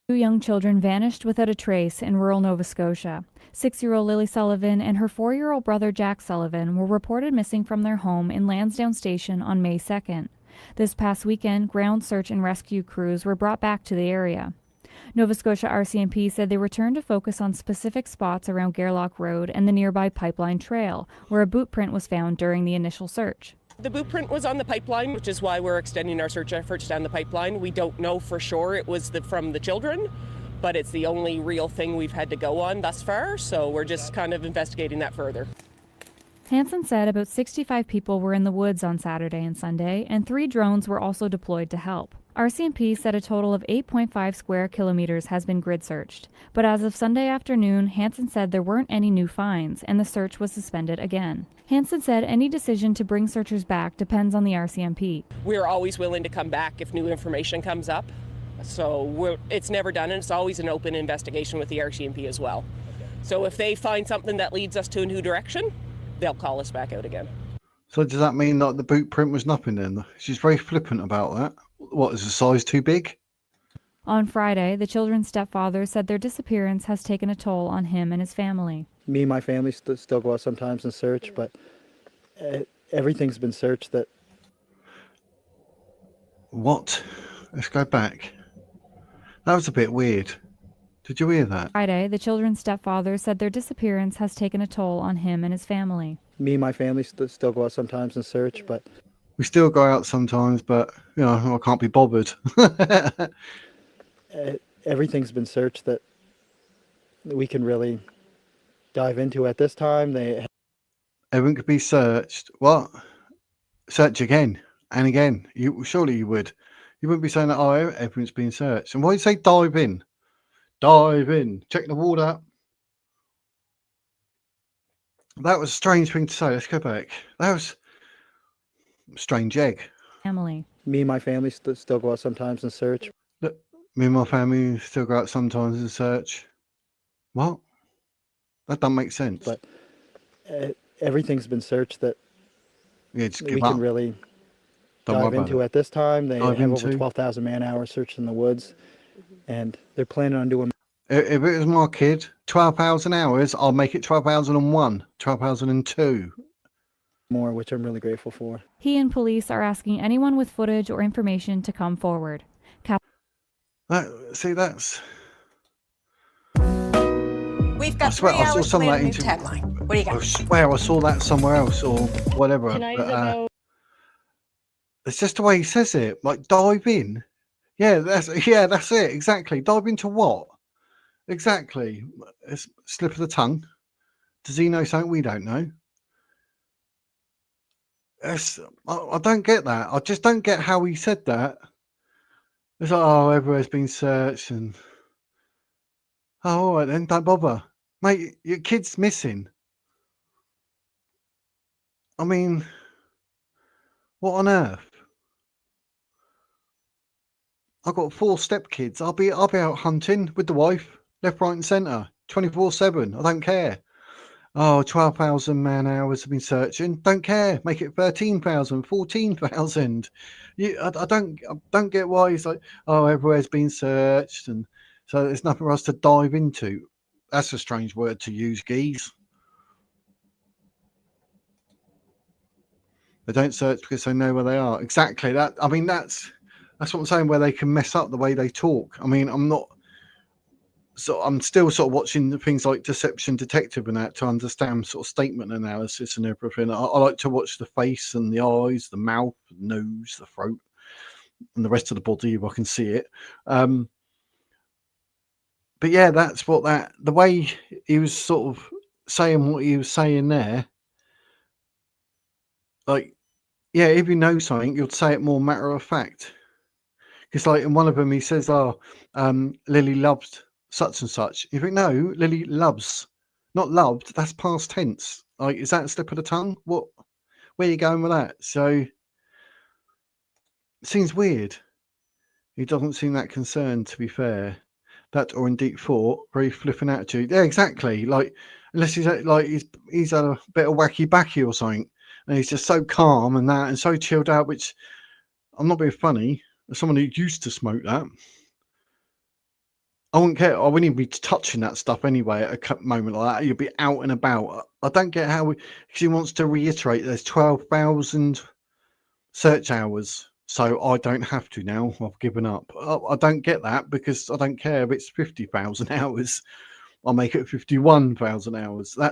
2 young children vanished without a trace in rural Nova Scotia. 6-year-old Lilly Sullivan and her 4-year-old brother Jack Sullivan were reported missing from their home in Lansdowne Station on May 2nd. This past weekend, ground search and rescue crews were brought back to the area. Nova Scotia RCMP said they returned to focus on specific spots around Gairloch Road and the nearby pipeline trail, where a boot print was found during the initial search. The boot print was on the pipeline, which is why we're extending our search efforts down the pipeline. We don't know for sure it was from the children, but it's the only real thing we've had to go on thus far, so we're just kind of investigating that further. Hansen said about 65 people were in the woods on Saturday and Sunday, and 3 drones were also deployed to help. RCMP said a total of 8.5 square kilometers has been grid searched, but as of Sunday afternoon, Hansen said there weren't any new finds, and the search was suspended again. Hansen said any decision to bring searchers back depends on the RCMP. We're always willing to come back if new information comes up. So it's never done, and it's always an open investigation with the RCMP as well. So if they find something that leads us to a new direction, they'll call us back out again. So does that mean that the boot print was nothing then? She's very flippant about that. What, is the size too big? On Friday, the children's stepfather said their disappearance has taken a toll on him and his family. Me and my family still go out sometimes and search, but Everything's been searched. What? Let's go back. That was a bit weird. Did you hear that? Friday, the children's stepfather said their disappearance has taken a toll on him and his family. Me and my family still go out sometimes and search, but We still go out sometimes, but I can't be bothered. everything's been searched that we can really dive into at this time. Everything could be searched. What? Search again and again. Surely you would. You wouldn't be saying that, oh, everything's been searched. And why do you say dive in? Dive in. Check the water. That was a strange thing to say. Let's go back. That was a strange egg. Family. Me and my family still go out sometimes and search. Look, me and my family still go out sometimes and search. What? That doesn't make sense. But everything's been searched that just we give up. can really Don't dive worry about into it. at this time. They Dive have into. over 12,000 man-hours searching the woods, and they're planning on doing If it was my kid, 12,000 hours, I'll make it 12,001, 12,002. more, which I'm really grateful for. He and police are asking anyone with footage or information to come forward. That's. We've got I swear 3 I saw hours to some of wait that a new into. tagline. What do you I got? swear I saw that somewhere else or whatever. Tonight but, is about it's just the way he says it. Like dive in. Yeah, that's it. Exactly. Dive into what? Exactly. It's a slip of the tongue. Does he know something we don't know? I don't get that. I just don't get how he said that. It's like, oh, everywhere's been searched and all right then, don't bother. Mate, your kid's missing. I mean, what on earth? I've got 4 stepkids. I'll be out hunting with the wife, left, right, and centre, 24/7. I don't care. Oh, 12,000 man hours have been searching. Don't care. Make it 13,000, 14,000. I don't get why he's like, oh, everywhere's been searched, and so there's nothing for us to dive into. That's a strange word to use, geese. They don't search because they know where they are. Exactly that. I mean, that's what I'm saying. Where they can mess up the way they talk. I mean, I'm still sort of watching the things like Deception Detective and that to understand sort of statement analysis and everything. I like to watch the face and the eyes, the mouth, the nose, the throat, and the rest of the body if I can see it. But yeah, that's what the way he was sort of saying what he was saying there. Like, yeah, if you know something, you'd say it more matter of fact. Because like in one of them, he says, Lily loved such and such. You think, no, Lily loves, not loved. That's past tense. Like, is that a slip of the tongue? Where are you going with that? So it seems weird. He doesn't seem that concerned, to be fair. That or in deep thought, very flippant attitude. Yeah, exactly. Like, unless he's had a bit of wacky backy or something, and he's just so calm and that, and so chilled out. Which I'm not being funny. As someone who used to smoke that, I wouldn't care. I wouldn't even be touching that stuff anyway at a moment like that. You'd be out and about. I don't get how because he wants to reiterate there's 12,000 search hours. So I don't have to now. I've given up. I don't get that because I don't care if it's 50,000 hours. I'll make it 51,000 hours. I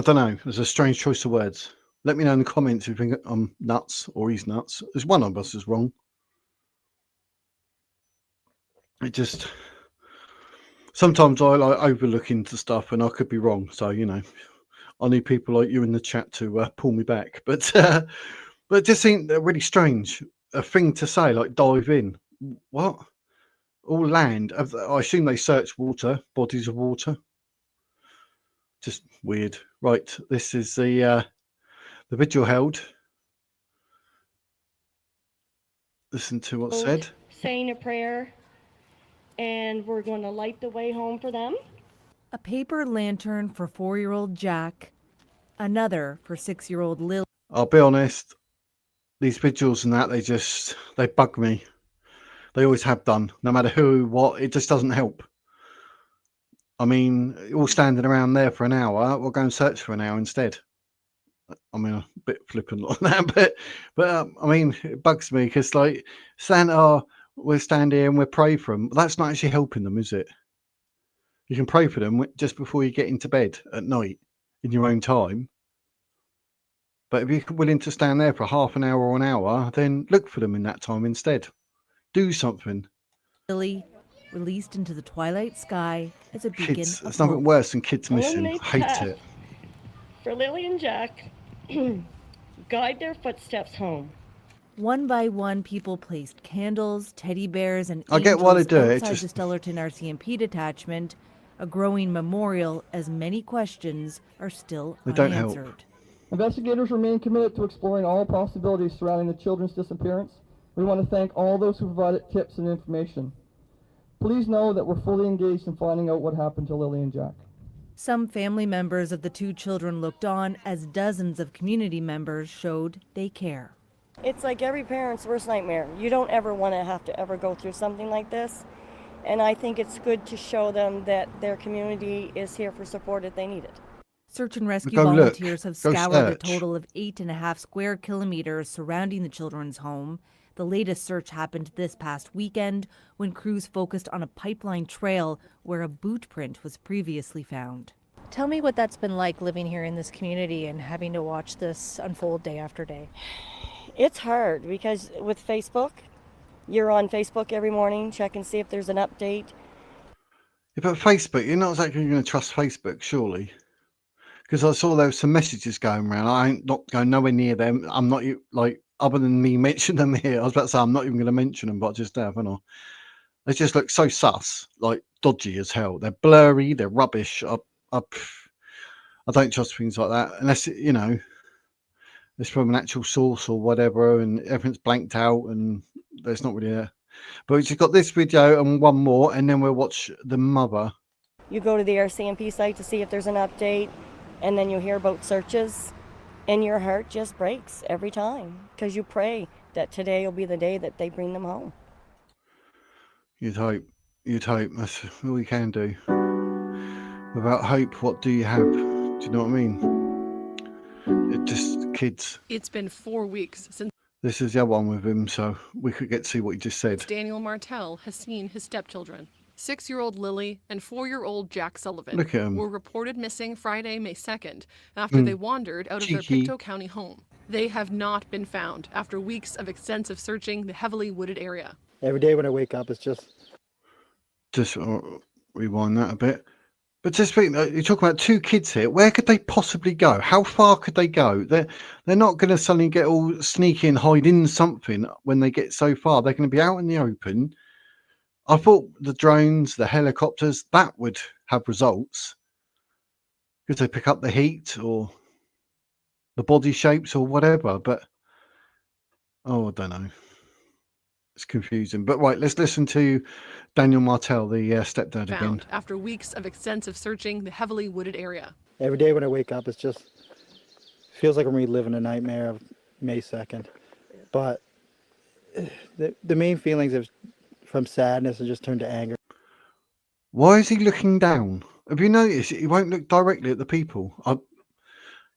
don't know. There's a strange choice of words. Let me know in the comments if you think I'm nuts or he's nuts. There's one of us is wrong. It just sometimes I like overlook into stuff and I could be wrong. So I need people like you in the chat to pull me back. But it just seemed really strange a thing to say, like dive in. What? All land. I assume they search water, bodies of water. Just weird. Right. This is the vigil held. Listen to what's said. saying a prayer, and we're going to light the way home for them. A paper lantern for 4-year-old Jack, another for 6-year-old Lily. I'll be honest, these vigils and that, they bug me. They always have done, no matter who, what, it just doesn't help. I mean, all standing around there for an hour, we'll go and search for an hour instead. I mean, a bit flippant like that, but I mean, it bugs me because like Santa, we'll stand here and we'll pray for them. But that's not actually helping them, is it? You can pray for them just before you get into bed at night in your own time. But if you're willing to stand there for half an hour or an hour, then look for them in that time instead. Do something. Lily, released into the twilight sky as a beacon Kids, of there's nothing hope. worse than kids missing. Eliminate I hate theft. it. For Lily and Jack, guide their footsteps home. One by one, people placed candles, teddy bears, and I get why they angels do it, outside just- the Stellarton RCMP detachment, a growing memorial as many questions are still They don't help. unanswered. Investigators remain committed to exploring all possibilities surrounding the children's disappearance. We want to thank all those who provided tips and information. Please know that we're fully engaged in finding out what happened to Lily and Jack. Some family members of the two children looked on as dozens of community members showed they care. It's like every parent's worst nightmare. You don't ever want to have to ever go through something like this. And I think it's good to show them that their community is here for support if they need it. Search and rescue Go look. volunteers have Go scoured a search. total of 8.5 square kilometers surrounding the children's home. The latest search happened this past weekend when crews focused on a pipeline trail where a boot print was previously found. Tell me what that's been like living here in this community and having to watch this unfold day after day. It's hard because with Facebook, you're on Facebook every morning, check and see if there's an update. Yeah, but Facebook, you're not exactly going to trust Facebook, surely. Because I saw there was some messages going around. I ain't not going nowhere near them. I'm not like, other than me mention them here. I was about to say I'm not even going to mention them, but I just have, haven't I? They just look so sus, like dodgy as hell. They're blurry, they're rubbish. I don't trust things like that unless it's from an actual source or whatever, and everything's blanked out and there's not really there. But we just got this video and one more, and then we'll watch the mother. You go to the RCMP site to see if there's an update, and then you hear about searches, and your heart just breaks every time because you pray that today will be the day that they bring them home. You'd hope. That's all we can do. Without hope, what do you have? Do you know what I mean? It just kids. It's been 4 weeks since This is the other one with him, so we could get to see what he just said. Daniel Martell has seen his stepchildren. 6-year-old Lily and 4-year-old Jack Sullivan Look at 'em. were reported missing Friday, May 2nd, after they wandered out of their Cheeky. Pictou County home. They have not been found after weeks of extensive searching the heavily wooded area. Every day when I wake up, it's just Rewind that a bit. But just think, you're talking about two kids here. Where could they possibly go? How far could they go? They're not going to suddenly get all sneaky and hide in something when they get so far. They're going to be out in the open. I thought the drones, the helicopters, that would have results. Because they pick up the heat or the body shapes or whatever. But, I don't know. It's confusing. But right, let's listen to Daniel Martell, the stepdad again. Found after weeks of extensive searching the heavily wooded area. every day when I wake up, it's just feels like I'm reliving a nightmare of May 2nd. But the main feelings of from sadness have just turned to anger. Why is he looking down? Have you noticed he won't look directly at the people?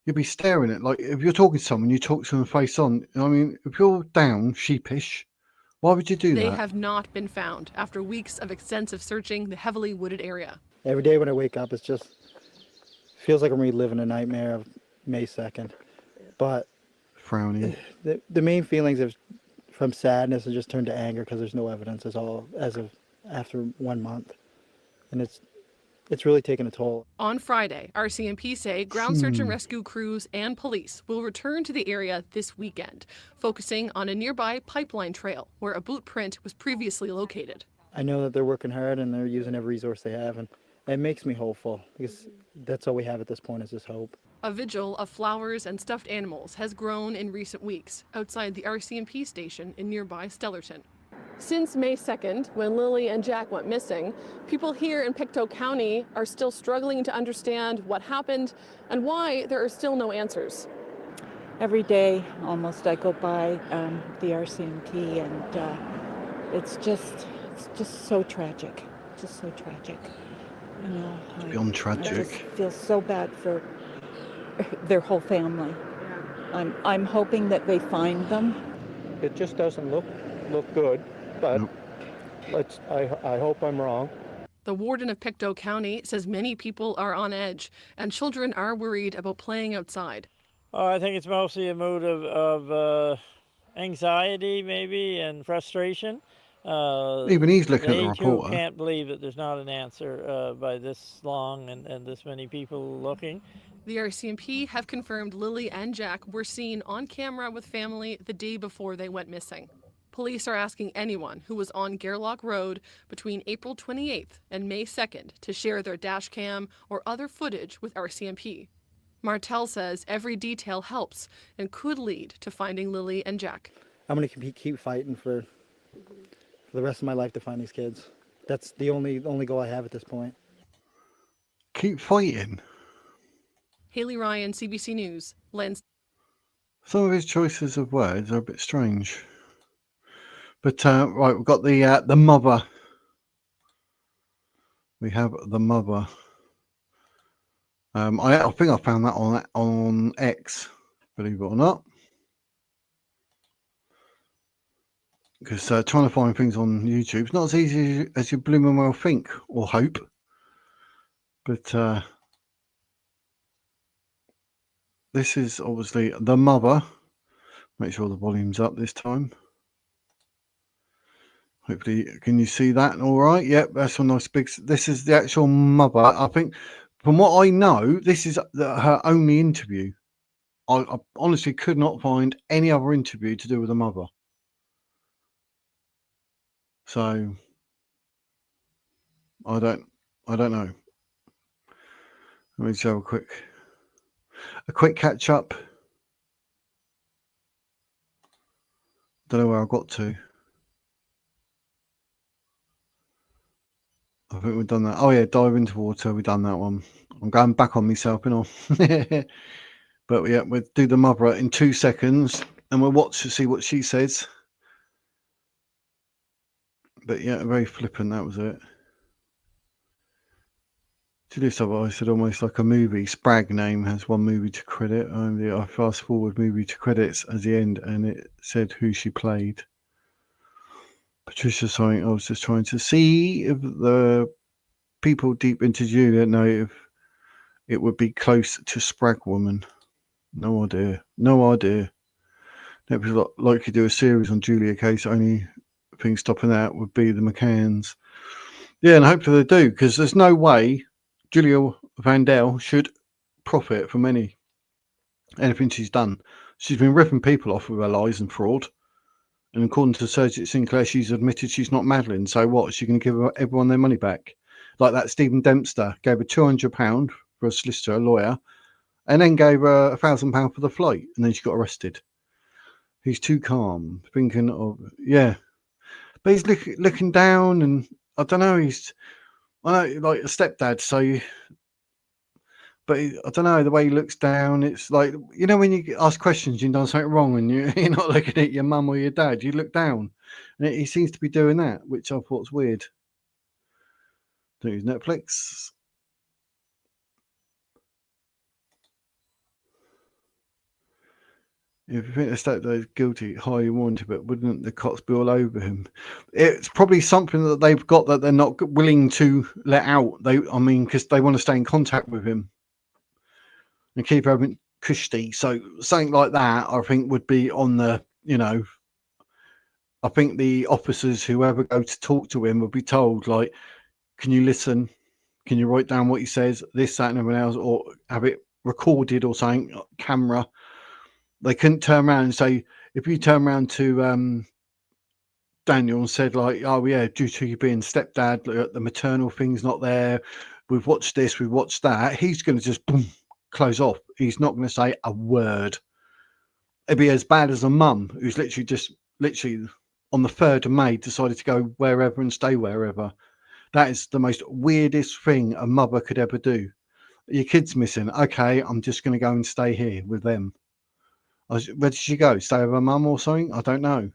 You'll be staring at, like, if you're talking to someone, you talk to them face on. I mean, if you're down, sheepish, why would you do They that? have not been found after weeks of extensive searching the heavily wooded area. Every day when I wake up, it's just feels like I'm reliving a nightmare of May 2nd. But Frowny. The main feelings of from sadness have just turned to anger because there's no evidence as of after 1 month, and it's really taken a toll. On Friday, RCMP say ground search and rescue crews and police will return to the area this weekend, focusing on a nearby pipeline trail where a boot print was previously located. I know that they're working hard and they're using every resource they have, and it makes me hopeful because that's all we have at this point is just hope. A vigil of flowers and stuffed animals has grown in recent weeks outside the RCMP station in nearby Stellarton. Since May 2nd, when Lily and Jack went missing, people here in Pictou County are still struggling to understand what happened and why there are still no answers. Every day, almost, I go by the RCMP, and it's just so tragic. Just so tragic. You know, It's beyond tragic. I just feel so bad for their whole family. I'm hoping that they find them. It just doesn't look good, but I hope I'm wrong. The warden of Pictou County says many people are on edge and children are worried about playing outside. Oh, I think it's mostly a mood of anxiety, maybe, and frustration. Even he's looking at the reporter. They can't believe that there's not an answer by this long and this many people looking. The RCMP have confirmed Lilly and Jack were seen on camera with family the day before they went missing. Police are asking anyone who was on Gairloch Road between April 28th and May 2nd to share their dash cam or other footage with RCMP. Martel says every detail helps and could lead to finding Lilly and Jack. I'm going to keep fighting for the rest of my life to find these kids. That's the only goal I have at this point. Keep fighting. Haley Ryan, CBC News, Lansdowne. Some of his choices of words are a bit strange. But right, we've got the mother. We have the mother. I think I found that on X, believe it or not. Because trying to find things on YouTube is not as easy as you blooming well think or hope. But this is obviously the mother. Make sure the volume's up this time. Hopefully, can you see that all right? Yep, that's a nice big... This is the actual mother. I think, from what I know, this is her only interview. I honestly could not find any other interview to do with the mother. So, I don't know. Let me just have a quick catch up. Don't know where I got to. I think we've done that. Oh yeah, dive into water. We've done that one. I'm going back on myself, you know. But yeah, we'll do the mother in 2 seconds, and we'll watch to see what she says. But yeah, very flippant. That was it. To do so, I said almost like a movie. Spragg name has one movie to credit. I fast forward movie to credits as the end, and it said who she played. Patricia something. I was just trying to see if the people deep into Julia know if it would be close to Spragg woman. No idea. No idea. It was like you do a series on Julia case. Only thing stopping that would be the McCanns. Yeah, and hopefully they do, because there's no way Julia Vandell should profit from anything she's done. She's been ripping people off with her lies and fraud. And according to Sergeant Sinclair, she's admitted she's not Madeline. So what? Is she going to give everyone their money back? Like that Stephen Dempster gave her £200 for a solicitor, a lawyer, and then gave her £1,000 for the flight. And then she got arrested. He's too calm, thinking of, yeah. But he's looking down, and I don't know, I know, like a stepdad, so... But I don't know, the way he looks down, it's like, you know, when you ask questions, you've done something wrong and you're not looking at your mum or your dad, you look down. And he seems to be doing that, which I thought was weird. Don't use Netflix. If you think the stepdad is guilty, highly warranted, but wouldn't the cops be all over him? It's probably something that they've got that they're not willing to let out. Because they want to stay in contact with him and keep everything cushy. So something like that, I think, would be on the, I think the officers, whoever go to talk to him, would be told, like, can you listen? Can you write down what he says? This, that, and everything else, or have it recorded or something, camera. They couldn't turn around and say, if you turn around to Daniel and said, like, oh yeah, due to you being stepdad, the maternal thing's not there. We've watched this, we've watched that. He's going to just boom, close off. He's not going to say a word. It'd be as bad as a mum who's literally on the 3rd of May decided to go wherever and stay wherever. That is the most weirdest thing a mother could ever do. Your kid's missing. Okay, I'm just going to go and stay here with them. Where did she go? Stay with her mum or something? I don't know.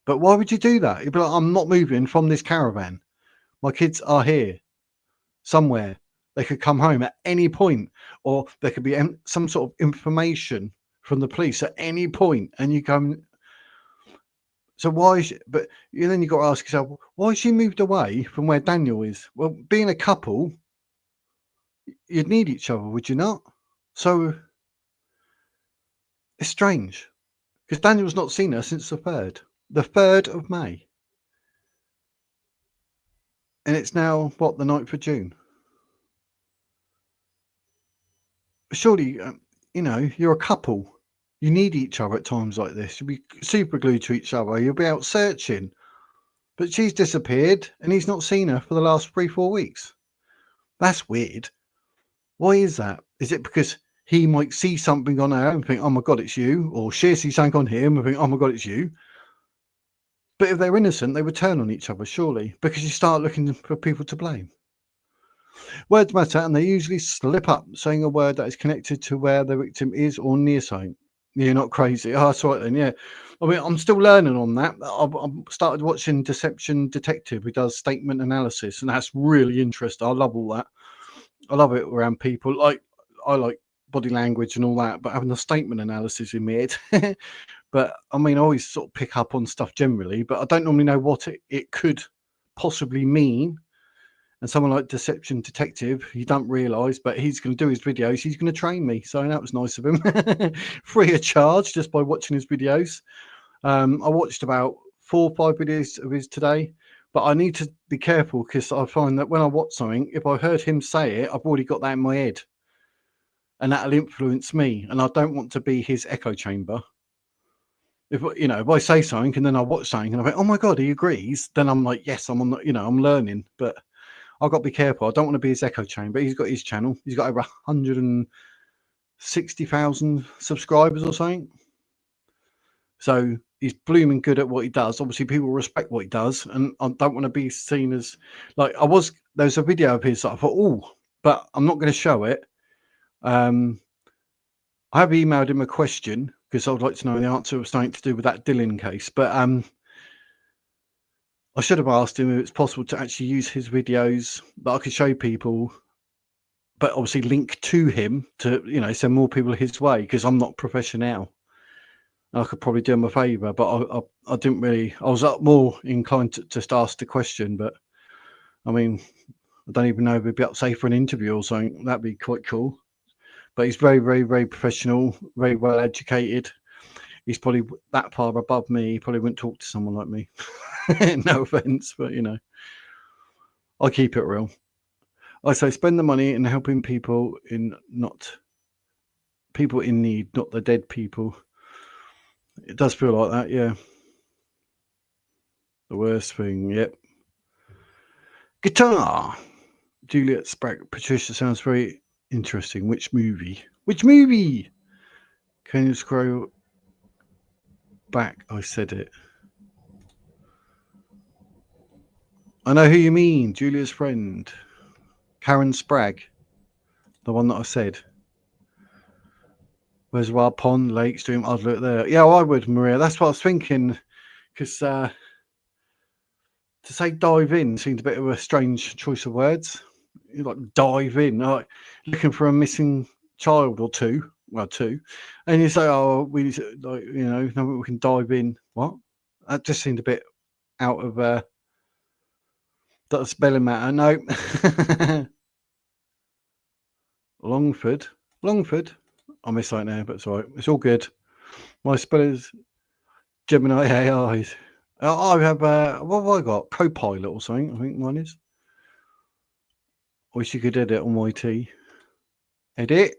But why would you do that? You'd be like, I'm not moving from this caravan. My kids are here somewhere. They could come home at any point, or there could be some sort of information from the police at any point, and you go, so why is she, but then you got to ask yourself, why has she moved away from where Daniel is? Well, being a couple, you'd need each other, would you not? So it's strange because Daniel's not seen her since the 3rd of May. And it's now, what, the 9th of June? Surely, you're a couple. You need each other at times like this. You'll be super glued to each other. You'll be out searching. But she's disappeared and he's not seen her for the last 3-4 weeks. That's weird. Why is that? Is it because he might see something on her and think, oh my God, it's you? Or she sees something on him and think, oh my God, it's you? But if they're innocent, they would turn on each other, surely, because you start looking for people to blame. Words matter, and they usually slip up saying a word that is connected to where the victim is or near something. You're not crazy. Oh, that's right then, yeah. I mean, I'm still learning on that. I've started watching Deception Detective, who does statement analysis, and that's really interesting. I love all that. I love it around people. I like body language and all that, but having a statement analysis in my head. But I mean, I always sort of pick up on stuff generally, but I don't normally know what it could possibly mean. And someone like Deception Detective, you don't realise, but he's going to do his videos. He's going to train me. So that was nice of him. Free of charge, just by watching his videos. I watched about 4 or 5 videos of his today, but I need to be careful because I find that when I watch something, if I heard him say it, I've already got that in my head. And that'll influence me. And I don't want to be his echo chamber. If I say something and then I watch something and I think, oh my God, he agrees, then I'm like, yes, I'm on the, I'm learning. But I've got to be careful. I don't want to be his echo chamber. He's got his channel. He's got over 160,000 subscribers or something. So he's blooming good at what he does. Obviously, people respect what he does. And I don't want to be seen as like there's a video of his that I thought, but I'm not going to show it. I have emailed him a question because I would like to know the answer of something to do with that Dylan case. But I should have asked him if it's possible to actually use his videos that I could show people, but obviously link to him to, send more people his way because I'm not professional. I could probably do him a favour, but I didn't really. I was more inclined to just ask the question, but I mean, I don't even know if he'd be up safe for an interview or something. That'd be quite cool. But he's very, very, very professional, very well educated. He's probably that far above me. He probably wouldn't talk to someone like me. No offense, but I keep it real. I say spend the money in helping people in need, not the dead people. It does feel like that, yeah. The worst thing, yep. Guitar. Juliet Sprague. Patricia sounds very interesting. Which movie? Can you scroll back? I said it. I know who you mean. Julia's friend. Karen Sprague. The one that I said. Reservoir Pond, Lake Stream. I'd look there. Yeah, I would, Maria. That's what I was thinking. Because to say dive in seemed a bit of a strange choice of words. Like dive in, like looking for a missing child or two. Well, 2. And you say, oh, we need to, no, we can dive in. What? That just seemed a bit out of that spelling matter. No. Longford. I missed that now, but it's all right. It's all good. My spellers, Gemini AIs. I have, what have I got? Copilot or something, I think mine is. Wish you could edit on YT. Edit.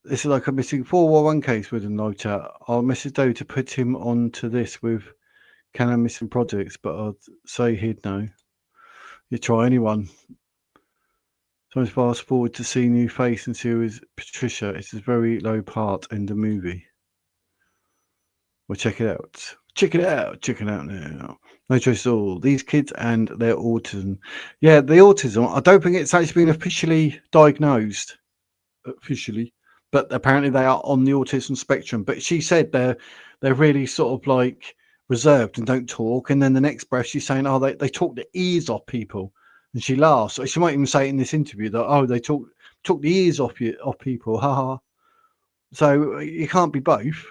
This is like a missing 411 case with a note out. I'll message Dave to put him onto this with Can I missing projects, but I'd say he'd know. You try anyone. Sometimes fast forward to see new face and see who is Patricia. It's a very low part in the movie. Well, check it out. Check it out now. No choice at all. These kids and their autism. Yeah, the autism. I don't think it's actually been officially diagnosed. But apparently they are on the autism spectrum. But she said they're really sort of like reserved and don't talk. And then the next breath she's saying, oh, they talk the ears off people. And she laughs. She might even say in this interview that, oh, they talk the ears off people. Ha ha. So you can't be both.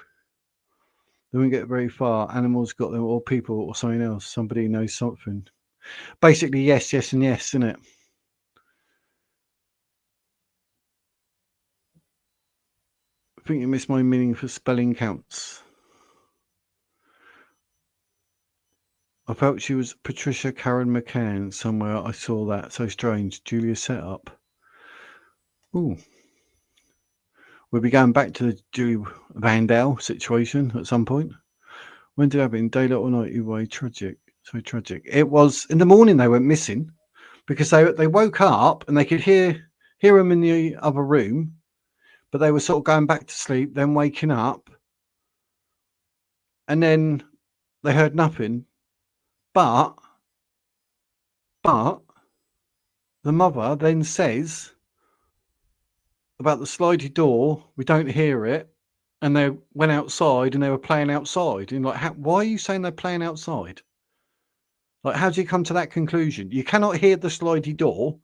They won't get very far. Animals got them, or people, or something else. Somebody knows something. Basically, yes, yes, and yes, isn't it? I think you missed my meaning for spelling counts. I felt she was Patricia Karen McCann somewhere. I saw that. So strange. Julia set up. Ooh. We'll be going back to the Julie Vandal situation at some point. When did it happen? Daylight or night? Way tragic. So tragic. It was in the morning they went missing because they woke up and they could hear them in the other room, but they were sort of going back to sleep, then waking up, and then they heard nothing. But the mother then says about the slidey door, we don't hear it, and they went outside and they were playing outside. And like, why are you saying they're playing outside? Like, how do you come to that conclusion? You cannot hear the slidey door,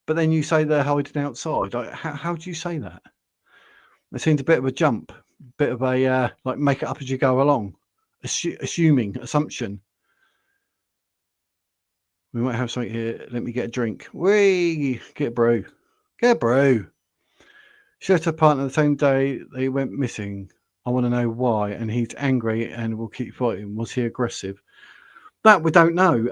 but then you say they're hiding outside. Like, how do you say that? It seems a bit of a jump, bit of a like make it up as you go along, assumption. We might have something here. Let me get a drink. Whee! Get a brew. Get a brew. She left her partner the same day they went missing. I want to know why. And he's angry and will keep fighting. Was he aggressive? That we don't know.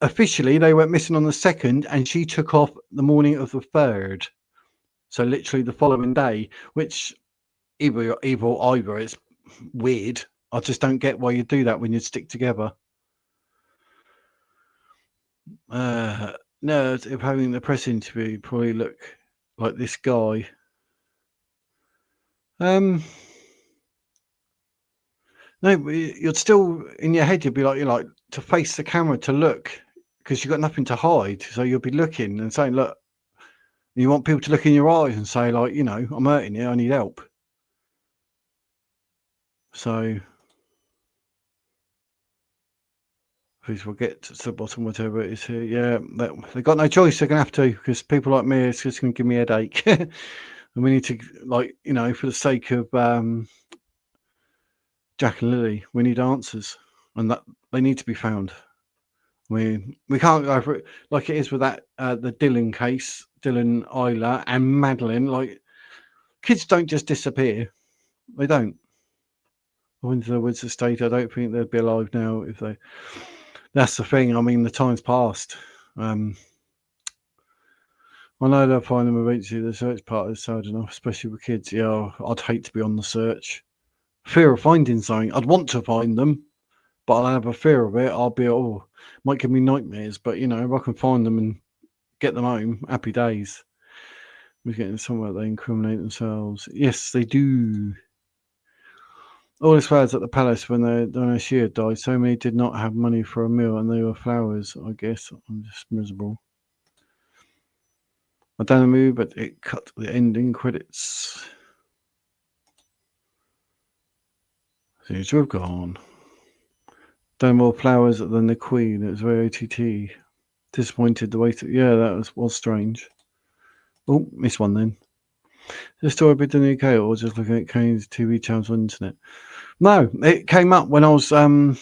Officially, they went missing on the 2nd, and she took off the morning of the 3rd. So literally the following day, which either it's weird. I just don't get why you do that when you stick together. No, if having the press interview probably look like this guy. No, you'd still in your head. You'd be like to face the camera to look because you've got nothing to hide. So you'll be looking and saying, "Look." You want people to look in your eyes and say, like, you know, I'm hurting you. I need help. So. Please will get to the bottom, whatever it is here. Yeah, they've got no choice. They're going to have to, because people like me, it's just going to give me a headache. And we need to, like, you know, for the sake of Jack and Lily, we need answers, and that they need to be found. We can't go for it like it is with that the Dylan case, Dylan Elher and Madeline. Like, kids don't just disappear. They don't. I went to the Woods Estate. I don't think they'd be alive now if they. That's the thing. I mean, the time's passed. I know they'll find them eventually. The search part is sad enough, especially with kids. Yeah, I'd hate to be on the search. Fear of finding something. I'd want to find them, but I'll have a fear of it. I'll be, might give me nightmares. But, you know, if I can find them and get them home, happy days. We're getting somewhere they incriminate themselves. Yes, they do. All the flowers at the palace when she had died, so many did not have money for a meal, and they were flowers, I guess. I'm just miserable. I don't know, but it cut the ending credits. Seems to have gone. Done more flowers than the Queen. It was very OTT. Disappointed the way to. Yeah, that was strange. Oh, missed one then. Is the story bit in the UK or just looking at Kane's TV channels on the internet? No, it came up when I was what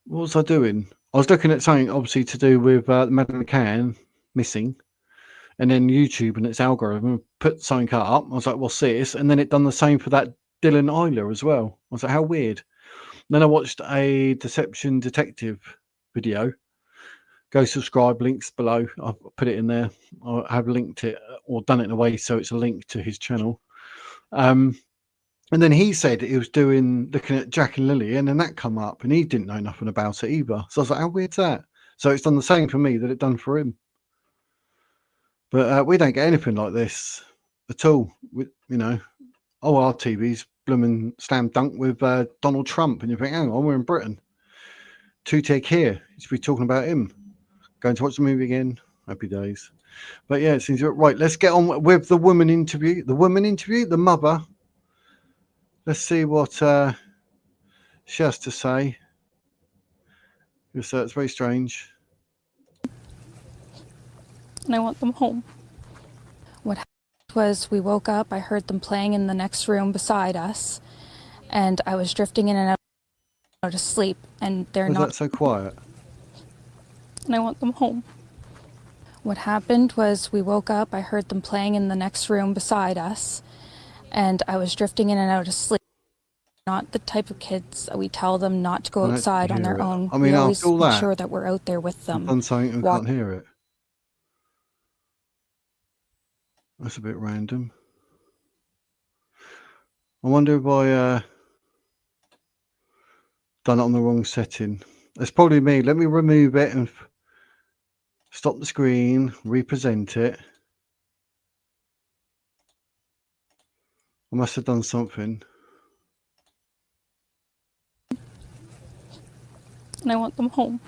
was I doing? I was looking at something obviously to do with Madeline McCann missing, and then YouTube and its algorithm put something up. I was like, what's this? And then it done the same for that Dylan Elher as well. I was like, how weird. And then I watched a Deception Detective video. Go subscribe, links below. I've put it in there. I have linked it or done it in a way so it's a link to his channel. And then he said he was looking at Jack and Lily, and then that come up, and he didn't know nothing about it either. So I was like, how weird's that? So it's done the same for me that it done for him. But we don't get anything like this at all. You know, our TV's blooming slam dunk with Donald Trump, and you think, hang on, we're in Britain. Two take here. You should be talking about him. Going to watch the movie again. Happy days. But yeah, it seems right. Let's get on with the woman interview. The mother. Let's see what she has to say. Because it's very strange. And I want them home. Was we woke up, I heard them playing in the next room beside us, and I was drifting in and out of sleep, and they're Was not. that so quiet? And I want them home. What happened was we woke up, I heard them playing in the next room beside us, and I was drifting in and out of sleep. Not the type of kids that we tell them not to go outside on their own. I mean, we always after all make that, sure that we're out there with them. I've done something and can't hear it. That's a bit random. I wonder if I done it on the wrong setting. It's probably me. Let me remove it and stop the screen, represent it. I must have done something. And I want them home.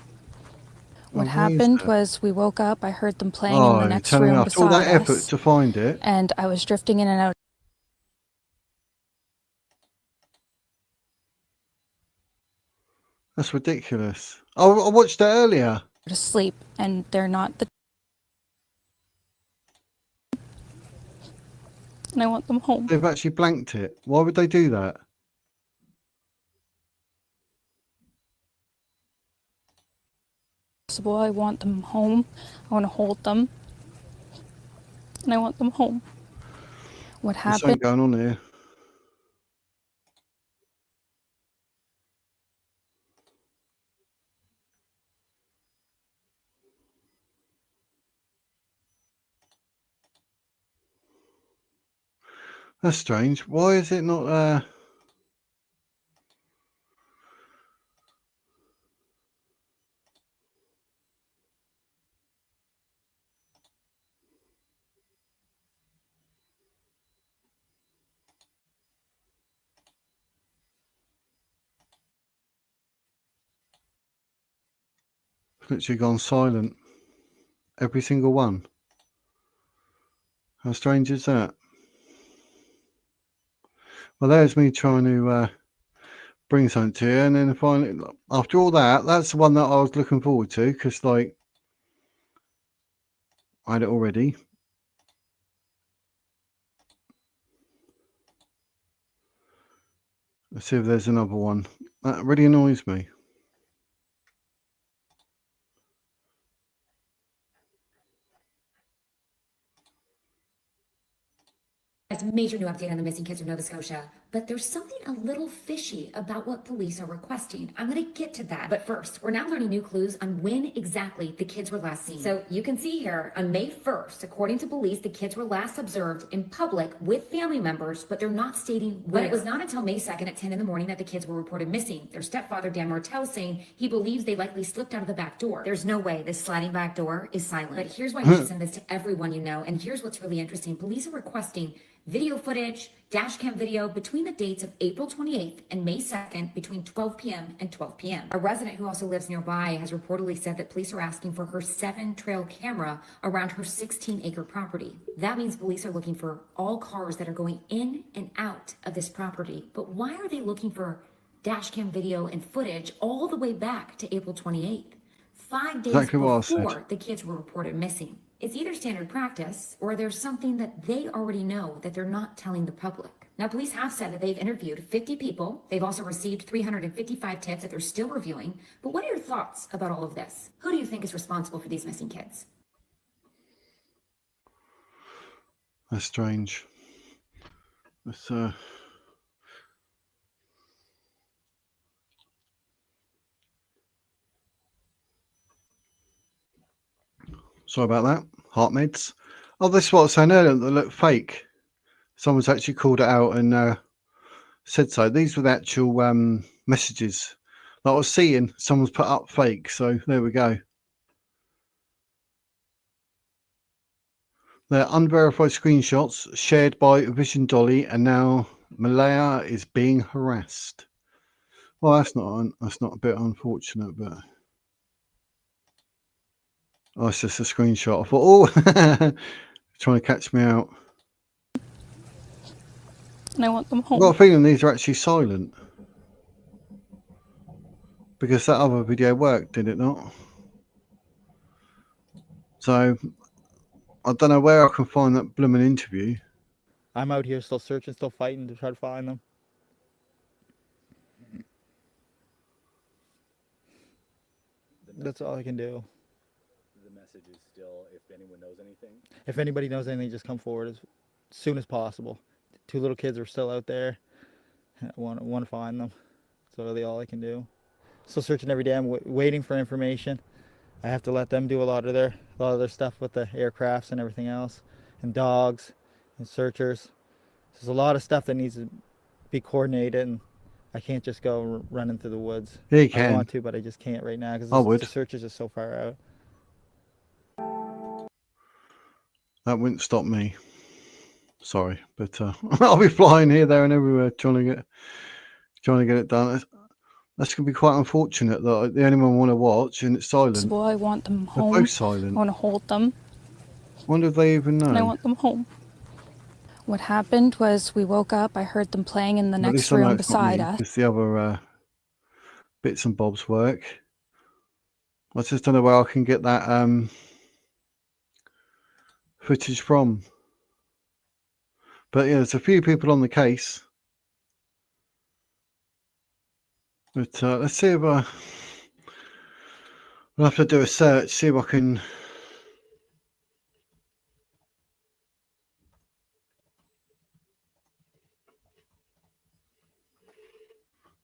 What happened was we woke up, I heard them playing in the next room beside us. All that effort to find it. And I was drifting in and out. That's ridiculous. Oh, I watched that earlier. To sleep, and they're not the. And I want them home. They've actually blanked it. Why would they do that? I want them home. I want to hold them. And I want them home. What happened? There's something going on here. That's strange. Why is it not literally gone silent? Every single one. How strange is that? Well, there's me trying to bring something to you, and then finally, after all that, that's the one that I was looking forward to, because, like, I had it already. Let's see if there's another one. That really annoys me. It's a major new update on the missing kids of Nova Scotia, but there's something a little fishy about what police are requesting. I'm going to get to that, but first, we're now learning new clues on when exactly the kids were last seen. So you can see here, on May 1st, according to police, the kids were last observed in public with family members, but they're not stating when. But it was not until May 2nd at 10 in the morning that the kids were reported missing. Their stepfather, Dan Martel, saying he believes they likely slipped out of the back door. There's no way this sliding back door is silent. But here's why we should send this to everyone you know, and here's what's really interesting. Police are requesting video footage, dash cam video between the dates of April 28th and May 2nd between 12 p.m. and 12 p.m. A resident who also lives nearby has reportedly said that police are asking for her 7-trail camera around her 16-acre property. That means police are looking for all cars that are going in and out of this property. But why are they looking for dash cam video and footage all the way back to April 28th? 5 days before the kids were reported missing. It's either standard practice or there's something that they already know that they're not telling the public. Now, police have said that they've interviewed 50 people. They've also received 355 tips that they're still reviewing. But what are your thoughts about all of this? Who do you think is responsible for these missing kids? That's strange. That's sorry about that. Heart meds. Oh, this is what I was saying earlier. They look fake. Someone's actually called it out and said so. These were the actual messages that I was seeing. Someone's put up fake. So there we go. They're unverified screenshots shared by Vision Dolly, and now Malaya is being harassed. Well, that's not a bit unfortunate, but. Oh, it's just a screenshot. I thought, oh, trying to catch me out. And I want them home. I've got a feeling these are actually silent. Because that other video worked, did it not? So, I don't know where I can find that blooming interview. I'm out here still searching, still fighting to try to find them. That's all I can do. The message is still, if anyone knows anything. If anybody knows anything, just come forward as soon as possible. 2 little kids are still out there. I want to find them. That's really all I can do. Still searching every day. I'm waiting for information. I have to let them do a lot of their stuff with the aircrafts and everything else, and dogs and searchers. There's a lot of stuff that needs to be coordinated, and I can't just go running through the woods. Yeah, you can. I want to, but I just can't right now because the search is just so far out. That wouldn't stop me. Sorry, but I'll be flying here, there, and everywhere trying to get it done. That's going to be quite unfortunate that the only one I want to watch and it's silent. Well, I want them They're home. both silent. I want to hold them. Wonder if they even know. And I want them home. What happened was we woke up. I heard them playing in the next room beside us. It's the other bits and bobs work. I just don't know where I can get that footage from. But yeah, there's a few people on the case. But let's see if I'll have to do a search, see if I can.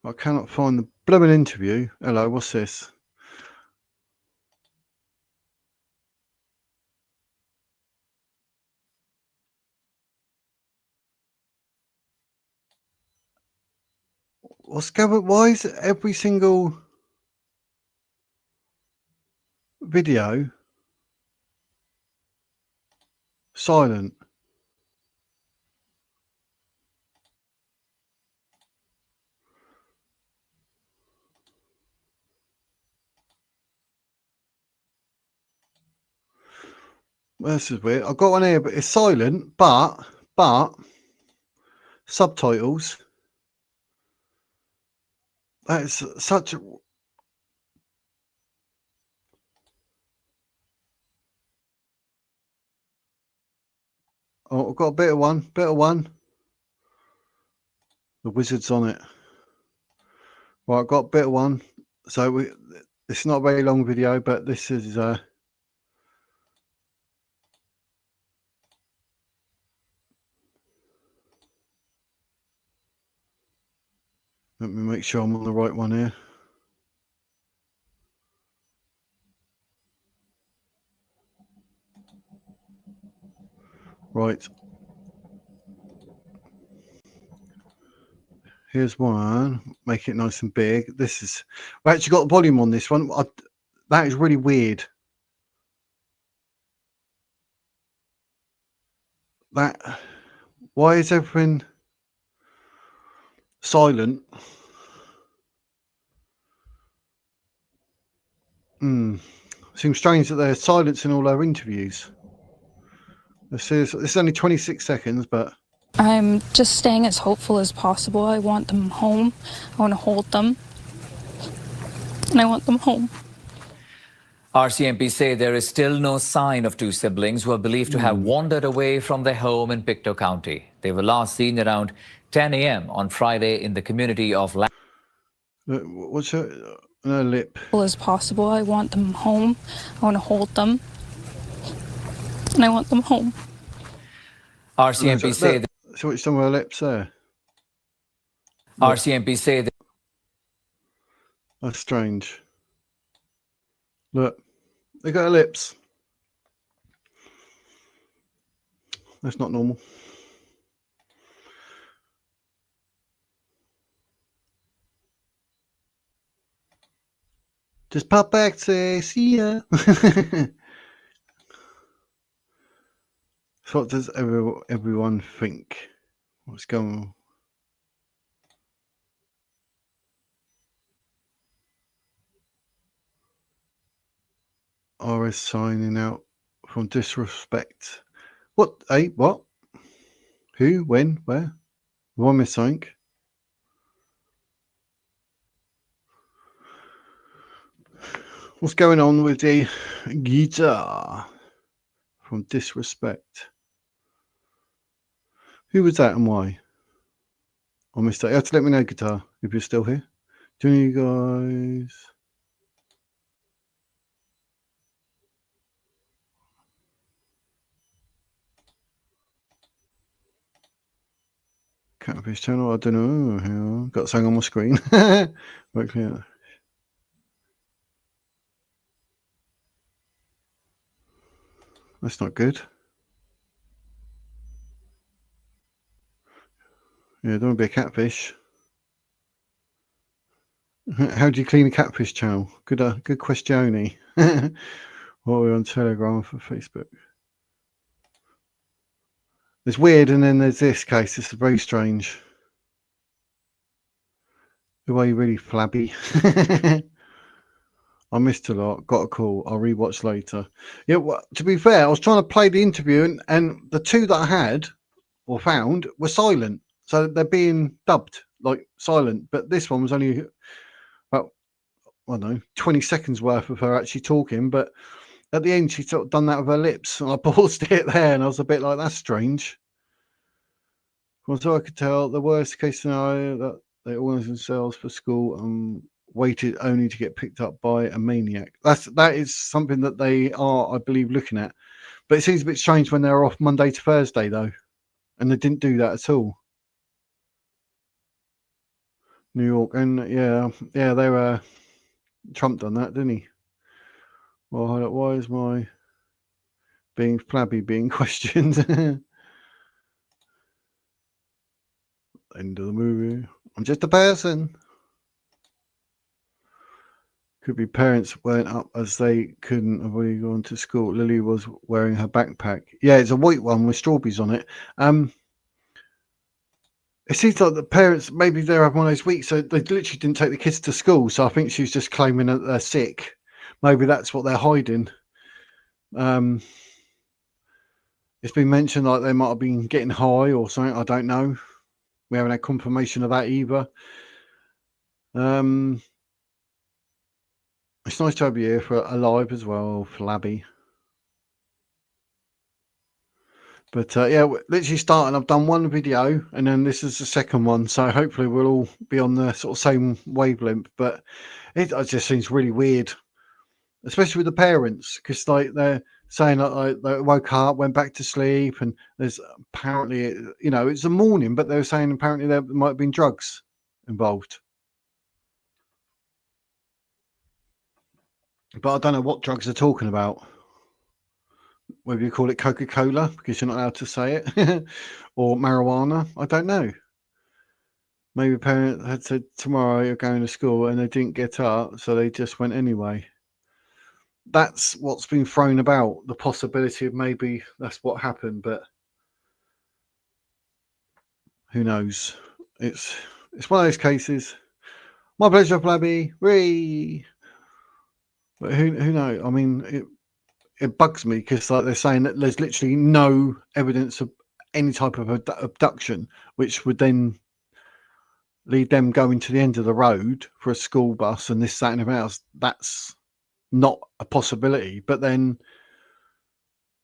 I cannot find the blooming interview. Hello, what's this? What's going on? Why is every single video silent? Well, this is weird. I've got one here, but it's silent, but subtitles. That's such a... Oh, I've got a bit of one. The wizard's on it. Right, I've got a bit of one. So it's not a very long video, but this is... Let me make sure I'm on the right one here. Right. Here's one. Make it nice and big. This is... We actually got the volume on this one. That is really weird. Why is everything silent? Seems strange that they're silencing all our interviews. This is only 26 seconds, but I'm just staying as hopeful as possible. I want them home. I want to hold them. And I want them home. RCMP say there is still no sign of 2 siblings who are believed to have wandered away from their home in Pictou County. They were last seen around 10 a.m. on Friday in the community of what's her lip? As possible. I want them home. I want to hold them. And I want them home. RCMP say that... So it's some of her lips there. RCMP say that... That's strange. Look, they got her lips. That's not normal. Just pop back, say, see ya. So what does everyone think? What's going on? RS signing out from disrespect. What? Hey, what? Who? When? Where? One miss something. What's going on with the guitar from disrespect? Who was that and why? I missed that. You have to let me know, Guitar, if you're still here. Do you guys... Catfish channel, I don't know. Hang on. Got something on my screen. Right, clear. That's not good. Yeah, don't want to be a catfish. How do you clean a catfish channel? Good question. What are we on Telegram for Facebook? There's weird, and then there's this case. This is very strange. The way really flabby. I missed a lot. Got a call. I'll rewatch later. Yeah, well, to be fair, I was trying to play the interview, and the two that I had or found were silent. So they're being dubbed like silent. But this one was only about, I don't know, 20 seconds worth of her actually talking. But at the end, she sort of done that with her lips. And I paused it there, and I was a bit like, that's strange. From so I could tell, the worst case scenario that they organise themselves for school and waited only to get picked up by a maniac. That is something that they are, I believe, looking at. But it seems a bit strange when they're off Monday to Thursday, though. And they didn't do that at all. New York, and they were... Trump done that, didn't he? Well, why is my being flabby being questioned? End of the movie. I'm just a person. Could be parents weren't up as they couldn't have already gone to school. Lily was wearing her backpack. Yeah, it's a white one with strawberries on it. It seems like the parents, maybe they're having one of those weeks, so they literally didn't take the kids to school. So I think she's just claiming that they're sick. Maybe that's what they're hiding. It's been mentioned like they might have been getting high or something. I don't know. We haven't had confirmation of that either. It's nice to have you here for alive as well, flabby. But yeah, literally starting. I've done one video, and then this is the second one. So hopefully we'll all be on the sort of same wavelength. But it just seems really weird, especially with the parents, because like they're saying like they woke up, went back to sleep, and there's apparently, it's the morning, but they were saying apparently there might have been drugs involved. But I don't know what drugs they're talking about. Whether you call it Coca-Cola because you're not allowed to say it, or marijuana, I don't know. Maybe a parent had said tomorrow you're going to school and they didn't get up, so they just went anyway. That's what's been thrown about, the possibility of maybe that's what happened, but who knows? It's one of those cases. My pleasure, Flabby. Whee! But who knows? I mean, it bugs me because like they're saying that there's literally no evidence of any type of abduction, which would then lead them going to the end of the road for a school bus and this, that, and everything else. That's not a possibility. But then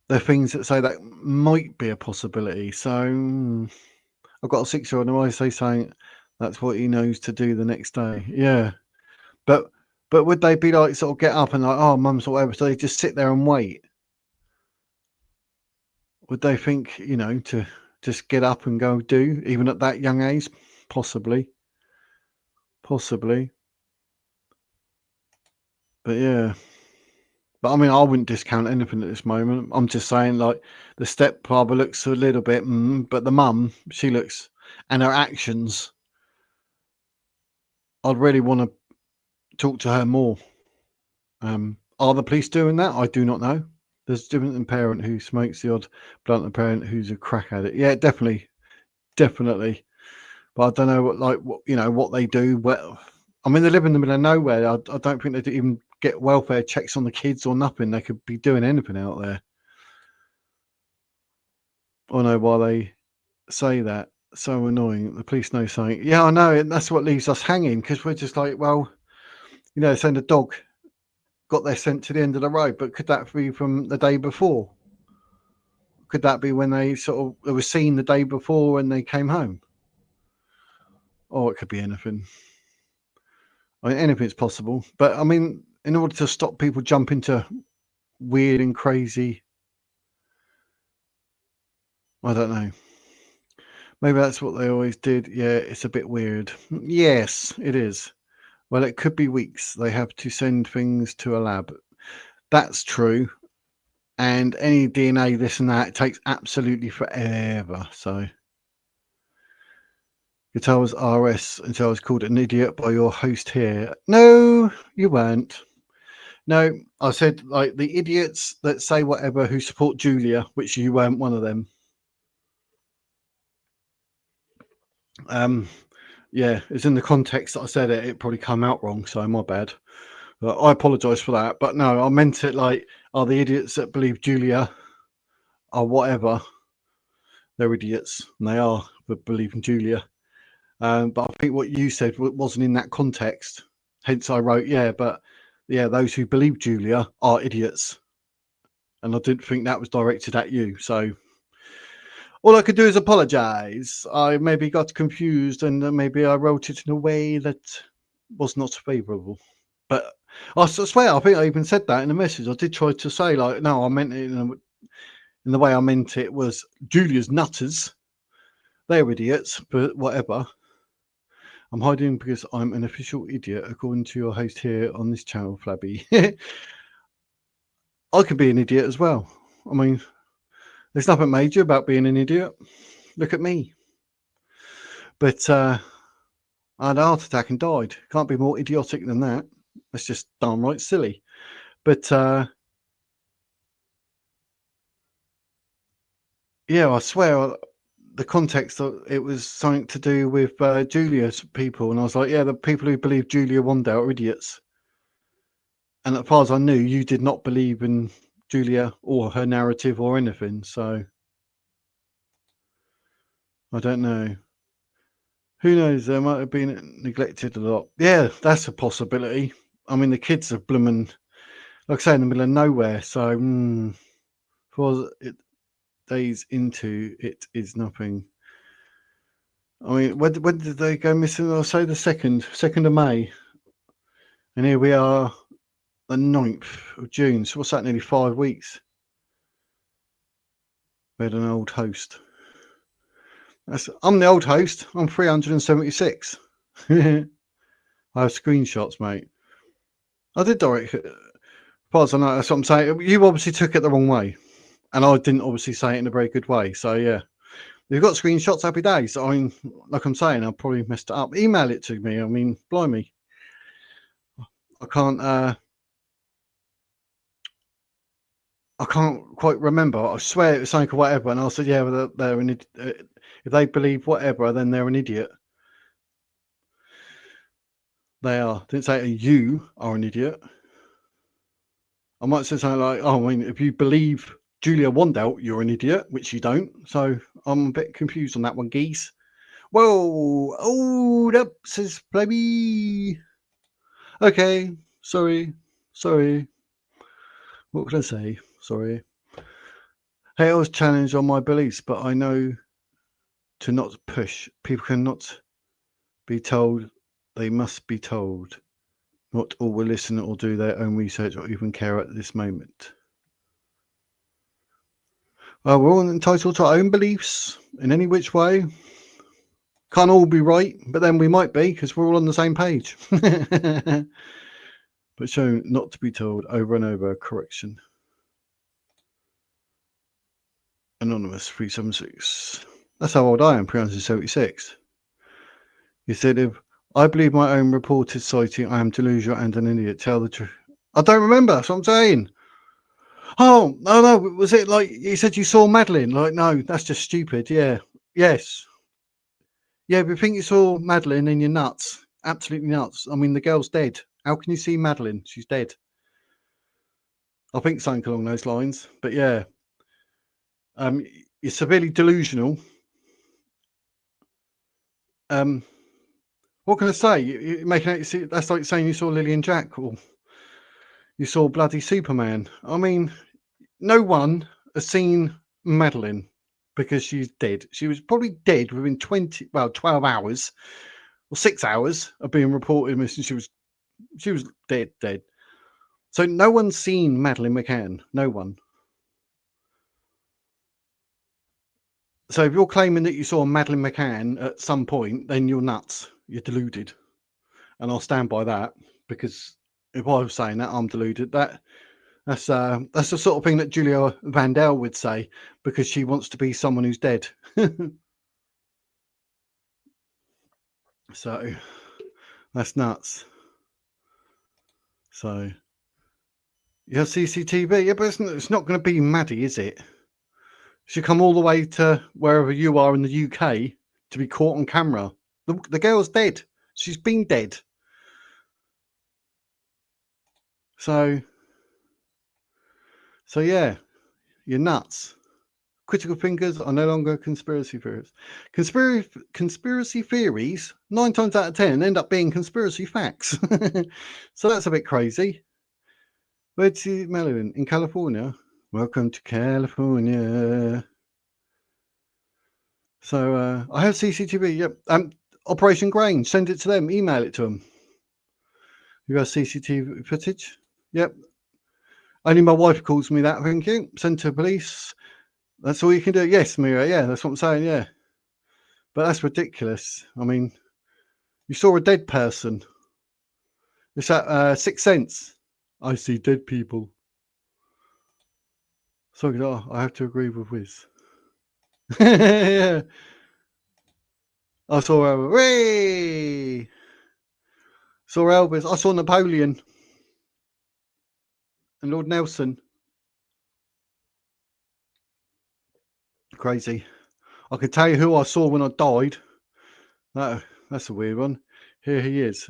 there are things that say that might be a possibility. So I've got a 6-year-old and I say saying that's what he knows to do the next day. Yeah, but would they be like sort of get up and like, oh, mum's or whatever, so they just sit there and wait? Would they think, to just get up and go do, even at that young age? Possibly. But yeah. But I mean, I wouldn't discount anything at this moment. I'm just saying, like, the stepfather looks a little bit, but the mum, she looks, and her actions, I'd really want to talk to her more. Are the police doing that? I do not know. There's different than parent who smokes the odd blunt and parent who's a crack addict. Yeah, definitely. But I don't know what they do. Well, I mean, they live in the middle of nowhere. I don't think they even get welfare checks on the kids or nothing. They could be doing anything out there. I know why they say that. So annoying. The police know something. Yeah, I know. And that's what leaves us hanging because we're just like, well, send a dog got their scent to the end of the road, but could that be from the day before? Could that be when they were seen the day before when they came home? Or it could be anything. I mean, anything's possible. But I mean, in order to stop people jumping to weird and crazy, I don't know. Maybe that's what they always did. Yeah, it's a bit weird. Yes, it is. Well, it could be weeks. They have to send things to a lab. That's true. And any DNA, this and that, it takes absolutely forever. So, Guitar was RS until I was called an idiot by your host here. No, you weren't. No, I said like the idiots that say whatever who support Julia, which you weren't one of them. Yeah, it's in the context that I said it. It probably come out wrong, so my bad. I apologise for that. But no, I meant it like, are the idiots that believe Julia are whatever? They're idiots, and they are for believing Julia. But I think what you said wasn't in that context. Hence, I wrote, those who believe Julia are idiots. And I didn't think that was directed at you. So all I could do is apologise. I maybe got confused and maybe I wrote it in a way that was not favourable. But I swear, I think I even said that in the message. I did try to say, like, no, I meant it in the way I meant it was Julia's nutters. They're idiots, but whatever. I'm hiding because I'm an official idiot, according to your host here on this channel, Flabby. I could be an idiot as well. I mean, there's nothing major about being an idiot. Look at me. But I had a heart attack and died. Can't be more idiotic than that. That's just downright silly. But yeah, I swear the context of it was something to do with Julia's people. And I was like, yeah, the people who believe Julia Wandale are idiots. And as far as I knew, you did not believe in Julia or her narrative or anything. So I don't know. Who knows? There might have been neglected a lot. Yeah, that's a possibility. I mean, the kids are blooming, like I say, in the middle of nowhere. So, for days into it is nothing. I mean, when did they go missing? I'll say the 2nd of May. And here we are, the 9th of June. So what's that, nearly 5 weeks? We had an old host. I'm the old host. I'm 376. I have screenshots, mate. I did direct it. As far as I know, that's what I'm saying. You obviously took it the wrong way. And I didn't obviously say it in a very good way. So, yeah. If you've got screenshots, happy days. I mean, like I'm saying, I probably messed it up. Email it to me. I mean, blimey. I can't quite remember. I swear it was something or whatever. And I said, yeah, well, they're an idiot. If they believe whatever, then they're an idiot. They are. Didn't say you are an idiot. I might say something like, oh, I mean, if you believe Julia Wandale, you're an idiot, which you don't. So I'm a bit confused on that one, geese. Whoa. Hold up, says Flabby. Okay. Sorry. What can I say? Sorry. Hey, I was challenged on my beliefs, but I know to not push. People cannot be told, they must be told. Not all will listen or do their own research or even care at this moment. Well, we're all entitled to our own beliefs in any which way. Can't all be right, but then we might be because we're all on the same page. But shown not to be told over and over. Correction. Anonymous 376. That's how old I am, 376. You said, if I believe my own reported sighting, I am delusional and an idiot. Tell the truth. I don't remember. That's what I'm saying. Oh, no. Was it like you said you saw Madeline? Like, no, that's just stupid. Yeah. Yes. Yeah, but if you think you saw Madeline, then you're nuts. Absolutely nuts. I mean, the girl's dead. How can you see Madeline? She's dead. I think something along those lines. But yeah. You're severely delusional. What can I say? You're making it, that's like saying you saw Lily and Jack or you saw bloody Superman. I mean, no one has seen Madeline because she's dead. She was probably dead within 12 hours or 6 hours of being reported missing. She was dead. So no one's seen Madeleine McCann. No one. So if you're claiming that you saw Madeleine McCann at some point, then you're nuts. You're deluded. And I'll stand by that, because if I was saying that, I'm deluded. That's the sort of thing that Julia Vandell would say, because she wants to be someone who's dead. So that's nuts. So you have CCTV, yeah, but it's not going to be Maddie, is it? She come all the way to wherever you are in the UK to be caught on camera. The girl's dead. She's been dead. So yeah, you're nuts. Critical thinkers are no longer conspiracy theories. Conspiracy theories, 9 times out of 10, end up being conspiracy facts. So that's a bit crazy. Where's Melvin? In California? Welcome to California. So I have CCTV. Yep. Operation Grange. Send it to them. Email it to them. You have CCTV footage? Yep. Only my wife calls me that. Thank you. Send to police. That's all you can do. Yes, Mira. Yeah, that's what I'm saying. Yeah. But that's ridiculous. I mean, you saw a dead person. It's that Sixth Sense. I see dead people. So I have to agree with Wiz. Yeah. I saw Elvis. Saw Elvis. I saw Napoleon and Lord Nelson. Crazy. I can tell you who I saw when I died. No, that's a weird one. Here he is.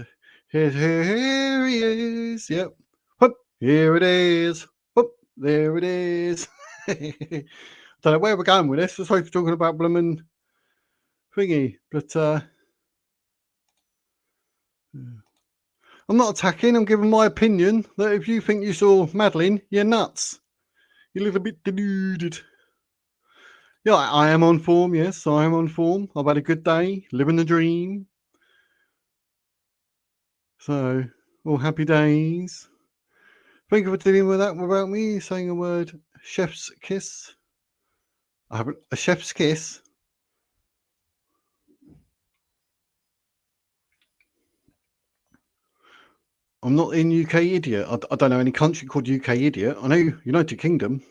Here he is. Yep. Whoop, here it is. Whoop, there it is. Don't know where we're going with this. We're supposed to be talking about blooming thingy, but I'm not attacking. I'm giving my opinion that if you think you saw Madeline, you're nuts. You're a little bit deluded. Yeah, I am on form. Yes, I am on form. I've had a good day, living the dream. So, all happy days. Thank you for dealing with that without me saying a word. Chef's kiss. I haven't a chef's kiss. I'm not in UK idiot. I don't know any country called UK idiot. I know United Kingdom.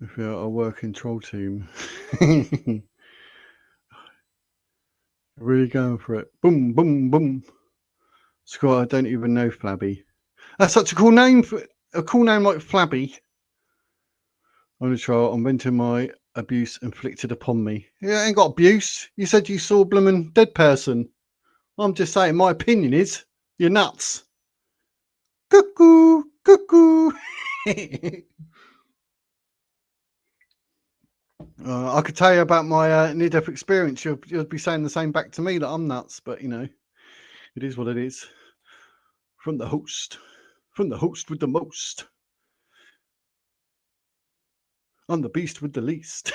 If you're a working troll team. Really going for it. Boom, boom, boom. Scott, I don't even know Flabby. That's such a cool name. A cool name like Flabby. On the trial, I'm venting my abuse inflicted upon me. Yeah, I ain't got abuse. You said you saw a blooming dead person. I'm just saying, my opinion is, you're nuts. Cuckoo, cuckoo. I could tell you about my near-death experience. You'll be saying the same back to me, that I'm nuts, but you know, it is what it is. From the host with the most. I'm the beast with the least.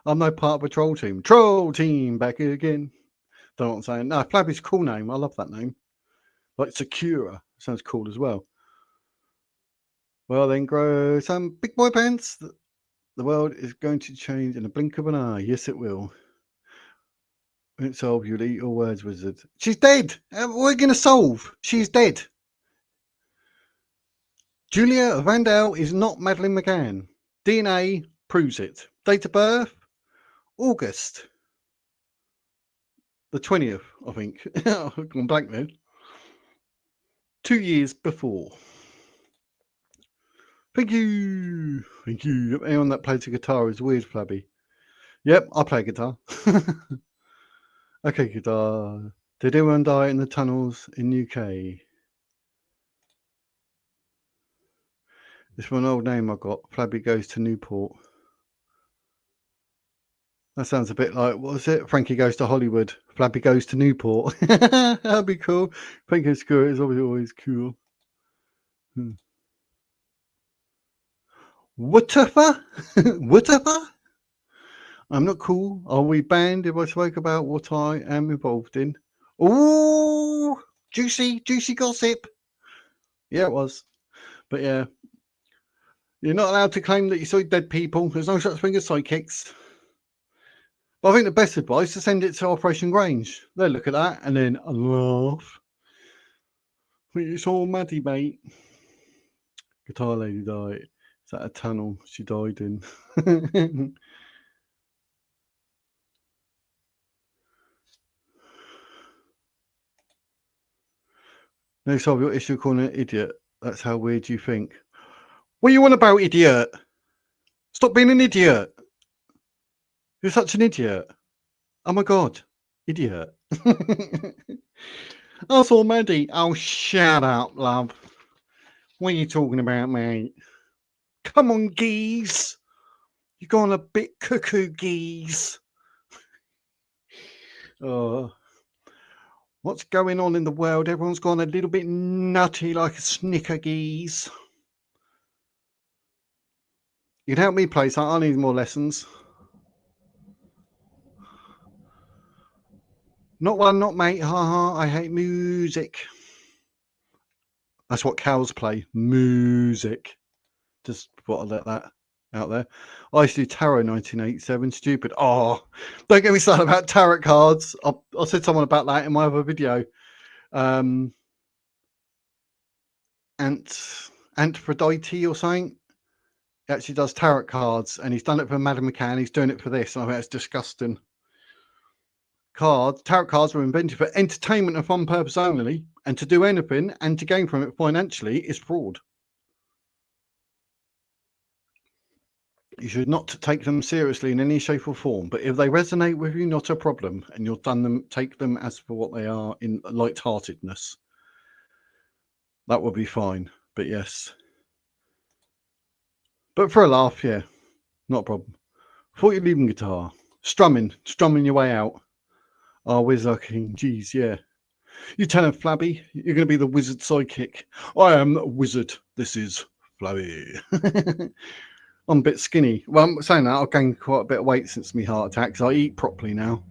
I'm no part of a troll team. Troll team back again. Don't know what I'm saying. No, Flabby's a cool name. I love that name. Like Secura. Sounds cool as well. Well, then grow some big boy pants. The world is going to change in a blink of an eye. Yes, it will. When it's solved, you'll eat your words, wizard. She's dead. What are we going to solve? She's dead. Julia Vandell is not Madeleine McCann. DNA proves it. Date of birth, August the 20th, I think. I've gone blank then. 2 years before. Thank you. Thank you. Anyone that plays the guitar is weird, Flabby. Yep, I play guitar. Okay, guitar. Did anyone die in the tunnels in UK? It's one old name I got. Flabby goes to Newport. That sounds a bit like, what was it? Frankie Goes to Hollywood. Flabby Goes to Newport. That'd be cool. Frankie Screw is always cool. Whatever? Whatever? I'm not cool. Are we banned if I spoke about what I am involved in? Oh, juicy gossip. Yeah, it was. But yeah, you're not allowed to claim that you saw dead people. There's no such thing as psychics. But I think the best advice is to send it to Operation Grange. They'll look at that and then laugh. It's all Maddie, mate. Guitar lady died. Is that a tunnel she died in? No, solve your issue calling an idiot. That's how weird you think. What you want about, idiot? Stop being an idiot. You're such an idiot. Oh my God. Idiot. I saw Maddie. Oh, shut up, love. What are you talking about, mate? Come on, geese. You're going a bit cuckoo, geese. Oh. What's going on in the world? Everyone's gone a little bit nutty like a snicker, geese. You'd help me play something. I need more lessons. Not one, not mate. Ha ha. I hate music. That's what cows play. Music. Just thought I'd let that out there. I used to do tarot in 1987. Stupid. Oh, don't get me started about tarot cards. I said someone about that in my other video. Aphrodite or something. He actually does tarot cards, and he's done it for Madame McCann. He's doing it for this, and I think it's disgusting. Tarot cards were invented for entertainment and fun purpose only, and to do anything and to gain from it financially is fraud. You should not take them seriously in any shape or form, but if they resonate with you, not a problem, and you've done them, take them as for what they are in light-heartedness. That would be fine, but yes. But for a laugh, yeah, not a problem. Thought you're leaving guitar. Strumming your way out. Oh, Wizard King, geez, yeah. You tell him, Flabby, you're going to be the wizard sidekick. I am the wizard. This is Flabby. I'm a bit skinny. Well, I'm saying that I've gained quite a bit of weight since my heart attack, so I eat properly now.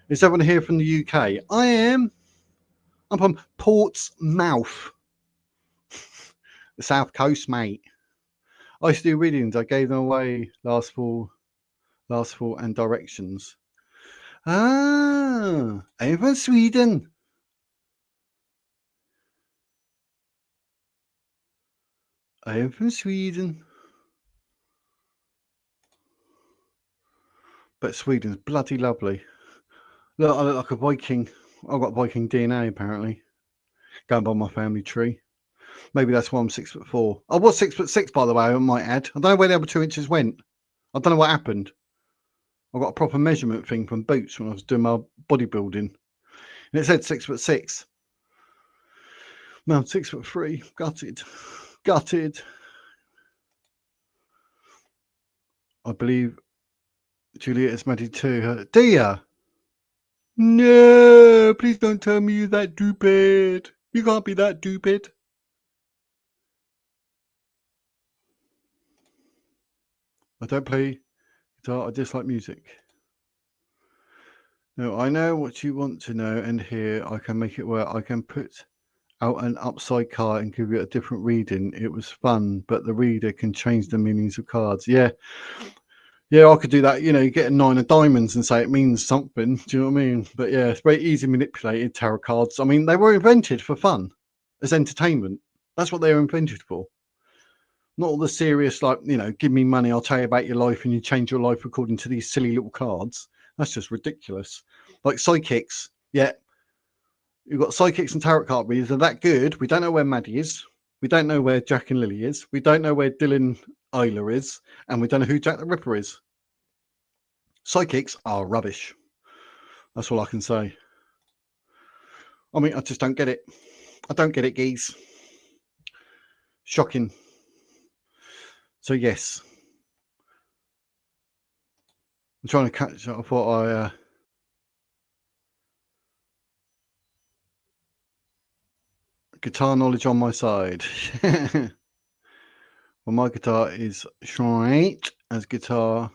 Is everyone here from the UK? I am. I'm from Portsmouth, the South Coast, mate. I used to do readings. I gave them away last fall, and directions. Ah, I'm from Sweden. I am from Sweden. But Sweden's bloody lovely. Look, I look like a Viking. I've got Viking DNA, apparently. Going by my family tree. Maybe that's why I'm 6'4". I was 6'6", by the way, I might add. I don't know where the other 2 inches went. I don't know what happened. I got a proper measurement thing from Boots when I was doing my bodybuilding. And it said 6'6". No, I'm 6'3". Gutted. I believe Juliet's married to her. Do ya? No, please don't tell me you're that stupid. You can't be that stupid. I don't play guitar, I dislike music. No, I know what you want to know and hear. I can make it work. I can put out an upside card and give you a different reading. It was fun, but the reader can change the meanings of cards. Yeah, I could do that. You know, you get a 9 of diamonds and say it means something. Do you know what I mean? But yeah, it's very easy manipulated, tarot cards. I mean, they were invented for fun, as entertainment. That's what they were invented for. Not all the serious, like, you know, give me money, I'll tell you about your life, and you change your life according to these silly little cards. That's just ridiculous. Like psychics, yeah. You've got psychics and tarot card readers. They're that good. We don't know where Maddie is. We don't know where Jack and Lily is. We don't know where Dylan Elher is. And we don't know who Jack the Ripper is. Psychics are rubbish. That's all I can say. I mean, I just don't get it. I don't get it, geese. Shocking. So, yes. I'm trying to catch up. I thought guitar knowledge on my side. Well, my guitar is shite as guitar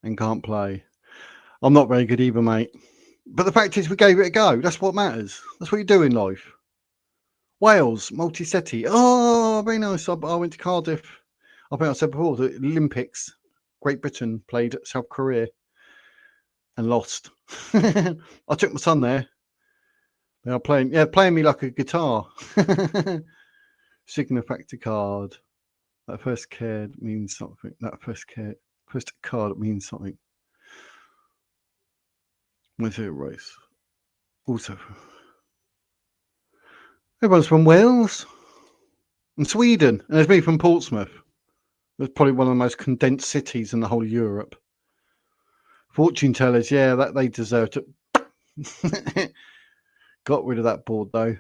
and can't play. I'm not very good either, mate. But the fact is, we gave it a go. That's what matters. That's what you do in life. Wales, multi-seti. Oh, very nice. I went to Cardiff. I think I said before, the Olympics. Great Britain played South Korea and lost. I took my son there. They are playing me like a guitar. Signifactor card. That first card means something. That first card means something. Where's it race? Also, everyone's from Wales and Sweden, and there's me from Portsmouth. It's probably one of the most condensed cities in the whole of Europe. Fortune tellers, yeah, that they deserve to. Got rid of that board though.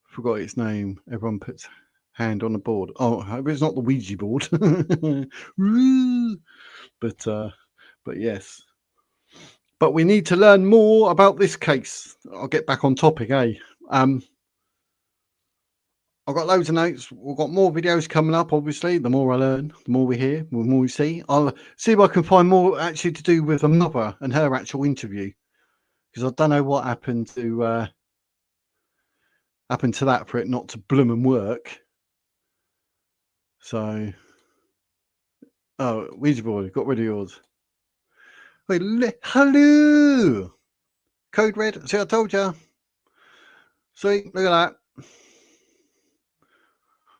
Forgot its name. Everyone puts hand on the board. Oh, I hope it's not the Ouija board. But yes. But we need to learn more about this case. I'll get back on topic, I've got loads of notes. We've got more videos coming up, obviously. The more I learn, the more we hear, the more we see. I'll see if I can find more actually to do with a mother and her actual interview. Because I don't know what happened to that for it not to bloom and work. So, Ouija board, got rid of yours. Wait, hello! Code red. See, I told you. See, look at that.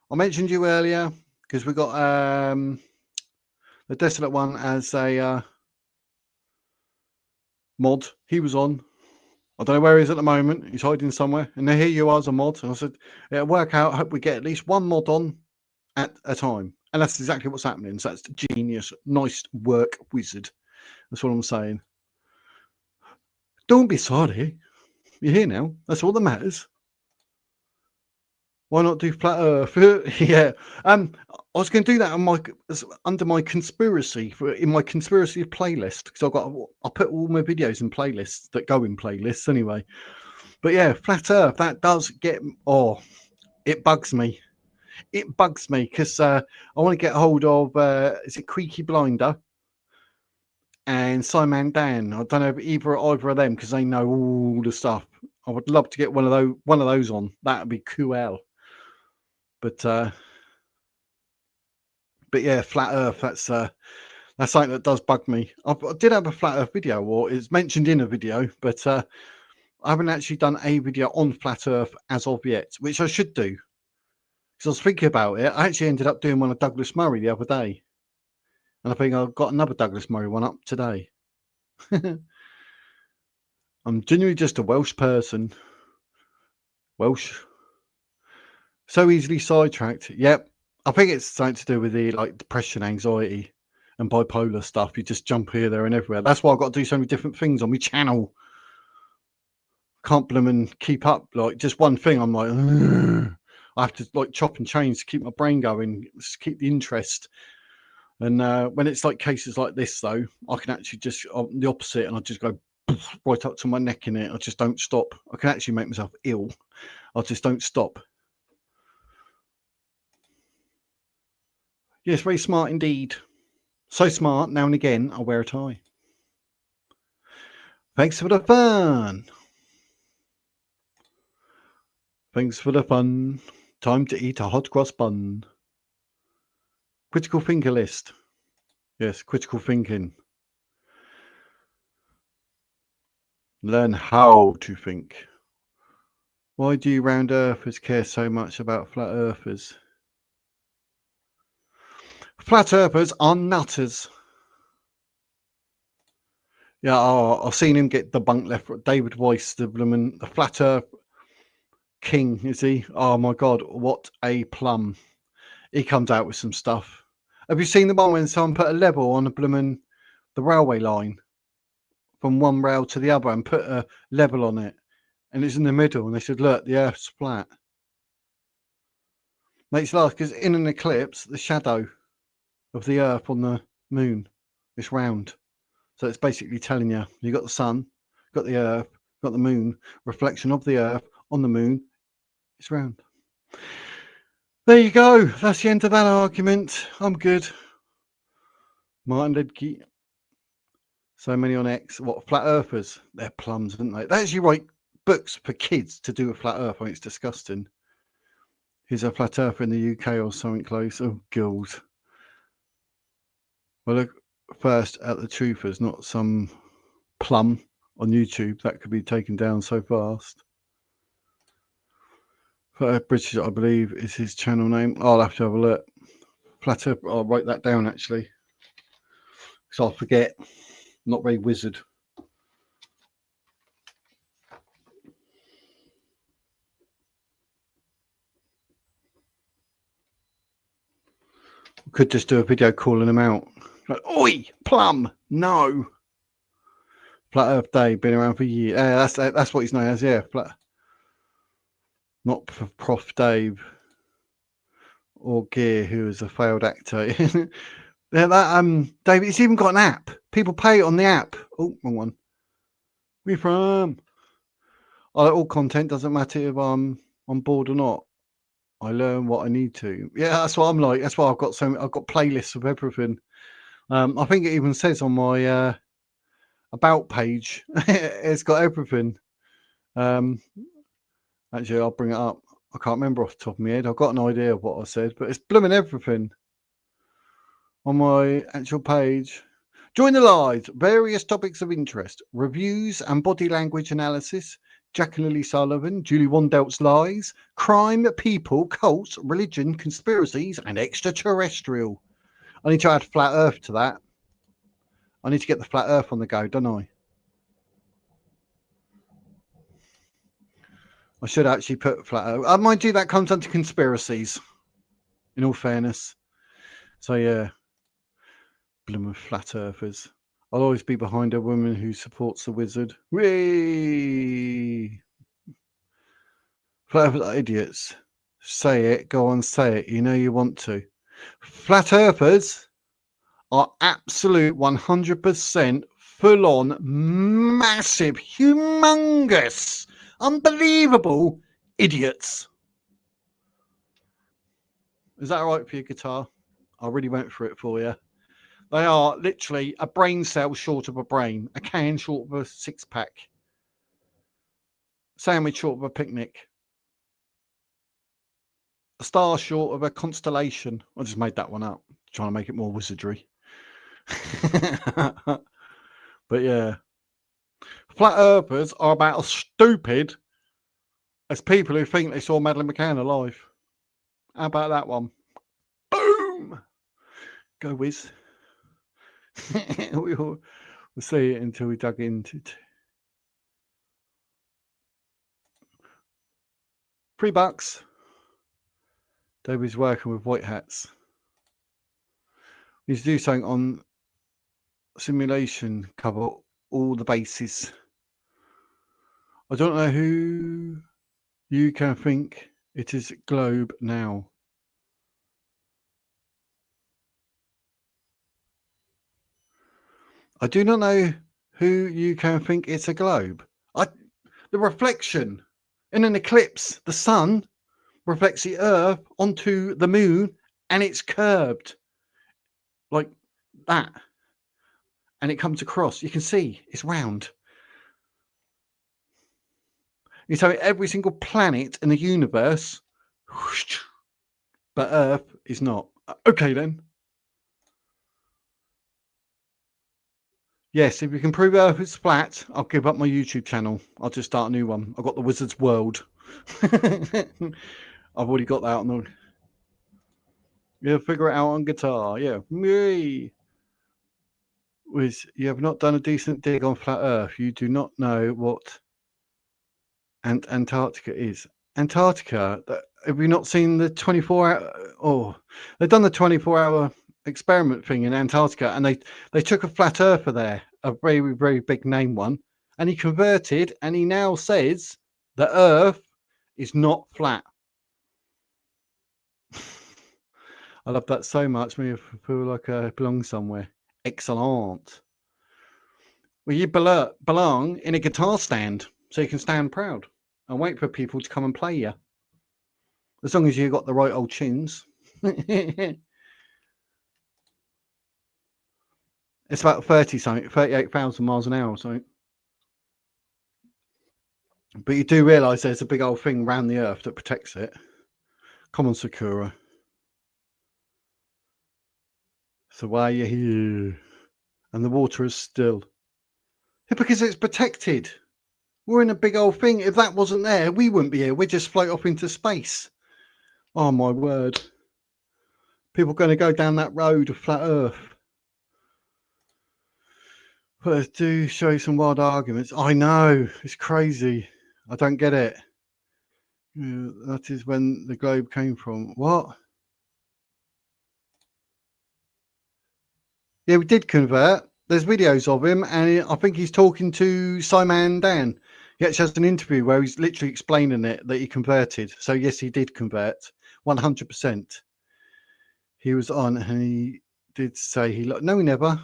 I mentioned you earlier because we got the Desolate one as a mod. He was on. I don't know where he is at the moment. He's hiding somewhere. And then here you are as a mod. And I said, it'll work out. I hope we get at least one mod on at a time. And that's exactly what's happening. So that's genius. Nice work, wizard. That's what I'm saying. Don't be sorry. You're here now. That's all that matters. Why not do flat Earth? Yeah. I was going to do that on under my conspiracy in my conspiracy playlist because I put all my videos in playlists that go in playlists anyway. But yeah, flat Earth, that does get it bugs me. It bugs me because I want to get hold of is it Creaky Blinder and Simon Dan. I don't know if either of them because they know all the stuff. I would love to get one of those on. That would be cool. But yeah, flat Earth. That's something that does bug me. I did have a flat Earth video, or it's mentioned in a video, but I haven't actually done a video on flat Earth as of yet, which I should do. Because I was thinking about it. I actually ended up doing one of Douglas Murray the other day, and I think I've got another Douglas Murray one up today. I'm genuinely just a Welsh person. Welsh. So easily sidetracked. Yep. I think it's something to do with the depression, anxiety, and bipolar stuff. You just jump here, there, and everywhere. That's why I've got to do so many different things on my channel. Can't bloom and keep up. Just one thing, I'm like, ugh. I have to chop and change to keep my brain going, to keep the interest. And when it's cases like this, though, I can actually just the opposite, and I just go right up to my neck in it. I just don't stop. I can actually make myself ill. I just don't stop. Yes, very smart indeed. So smart, now and again, I wear a tie. Thanks for the fun. Thanks for the fun. Time to eat a hot cross bun. Critical thinker list. Yes, critical thinking. Learn how to think. Why do you round earthers care so much about flat earthers? Flat earthers are nutters. Yeah, I've seen him get debunked left. David Weiss, the flat earth king, is he? Oh my God, what a plum. He comes out with some stuff. Have you seen the one when someone put a level on the railway line from one rail to the other and put a level on it? And it's in the middle, and they said, look, the earth's flat. Makes laugh because in an eclipse, the shadow of the earth on the moon is round. So it's basically telling you, you got the sun, got the earth, got the moon, reflection of the earth on the moon, it's round. There you go. That's the end of that argument. I'm good. Martin Lidke. So many on X. What, flat earthers? They're plums, aren't they? They actually write books for kids to do a flat earth. I mean, it's disgusting. Here's a flat earther in the UK or something close. Oh, girls. Well, look first at the truthers, not some plum on YouTube that could be taken down so fast. British, I believe, is his channel name. I'll have to have a look. Flat Earth, I'll write that down actually, because I'll forget. I'm not very wizard. Could just do a video calling them out. Like, oi, plum, no. Flat Earth Day, been around for years. That's what he's known as, yeah. Flat. Not for Prof Dave or Gear, who is a failed actor. Yeah, that David, it's even got an app. People pay on the app. Oh, wrong one. Where you from? I like all content, doesn't matter if I'm on board or not. I learn what I need to. Yeah, that's what I'm like. That's why I've got playlists of everything. I think it even says on my about page, it's got everything. Actually, I'll bring it up. I can't remember off the top of my head. I've got an idea of what I said, but it's blooming everything on my actual page. Join the live. Various topics of interest. Reviews and body language analysis. Jack and Lilly Sullivan. Julie Wandelt's lies. Crime, people, cults, religion, conspiracies, and extraterrestrial. I need to add flat earth to that. I need to get the flat earth on the go, don't I? I should actually put flat earth. Mind you, that comes under conspiracies, in all fairness. So, yeah. Bloom of flat earthers. I'll always be behind a woman who supports the wizard. Whee! Flat earthers are idiots. Say it. Go on, say it. You know you want to. Flat earthers are absolute 100% full-on, massive, humongous, unbelievable idiots. Is that all right for your guitar? I really went for it for you. They are literally a brain cell short of a brain, a can short of a six-pack, sandwich short of a picnic, a star short of a constellation. I just made that one up, trying to make it more wizardry. But yeah, flat earthers are about as stupid as people who think they saw Madeleine McCann alive. How about that one? Boom! Go Wiz. We'll see it until we dug into it. $3. David's working with white hats. We need to do something on simulation, cover all the bases. I don't know who you can think it is globe now. I do not know who you can think it's a globe. The reflection in an eclipse, the sun reflects the earth onto the moon and it's curved like that. And it comes across. You can see it's round. You tell me every single planet in the universe, but Earth is not. Okay then. Yes, if you can prove Earth is flat, I'll give up my YouTube channel. I'll just start a new one. I've got the Wizard's World. I've already got that on the... Yeah, figure it out on guitar. Yeah. Me. You have not done a decent dig on flat Earth. You do not know what Antarctica is. Antarctica, have you not seen the 24-hour... Oh, they've done the 24-hour experiment thing in Antarctica, and they took a flat earther there, a very, very big name one, and he converted, and he now says the Earth is not flat. I love that so much. Me feel like I belong somewhere. Excellent. Well, you belong in a guitar stand so you can stand proud and wait for people to come and play you. As long as you got the right old tunes. It's about 38,000 miles an hour or something. But you do realise there's a big old thing around the earth that protects it. Come on, Sakura. So why are you here? And the water is still. Yeah, because it's protected. We're in a big old thing. If that wasn't there, we wouldn't be here. We'd just float off into space. Oh, my word. People are going to go down that road of flat earth. But do show you some wild arguments. I know. It's crazy. I don't get it. That is when the globe came from. What? Yeah, we did convert. There's videos of him, and I think he's talking to Simon Dan. He actually has an interview where he's literally explaining it, that he converted. So, yes, he did convert 100%. He was on, and he did say no, he never.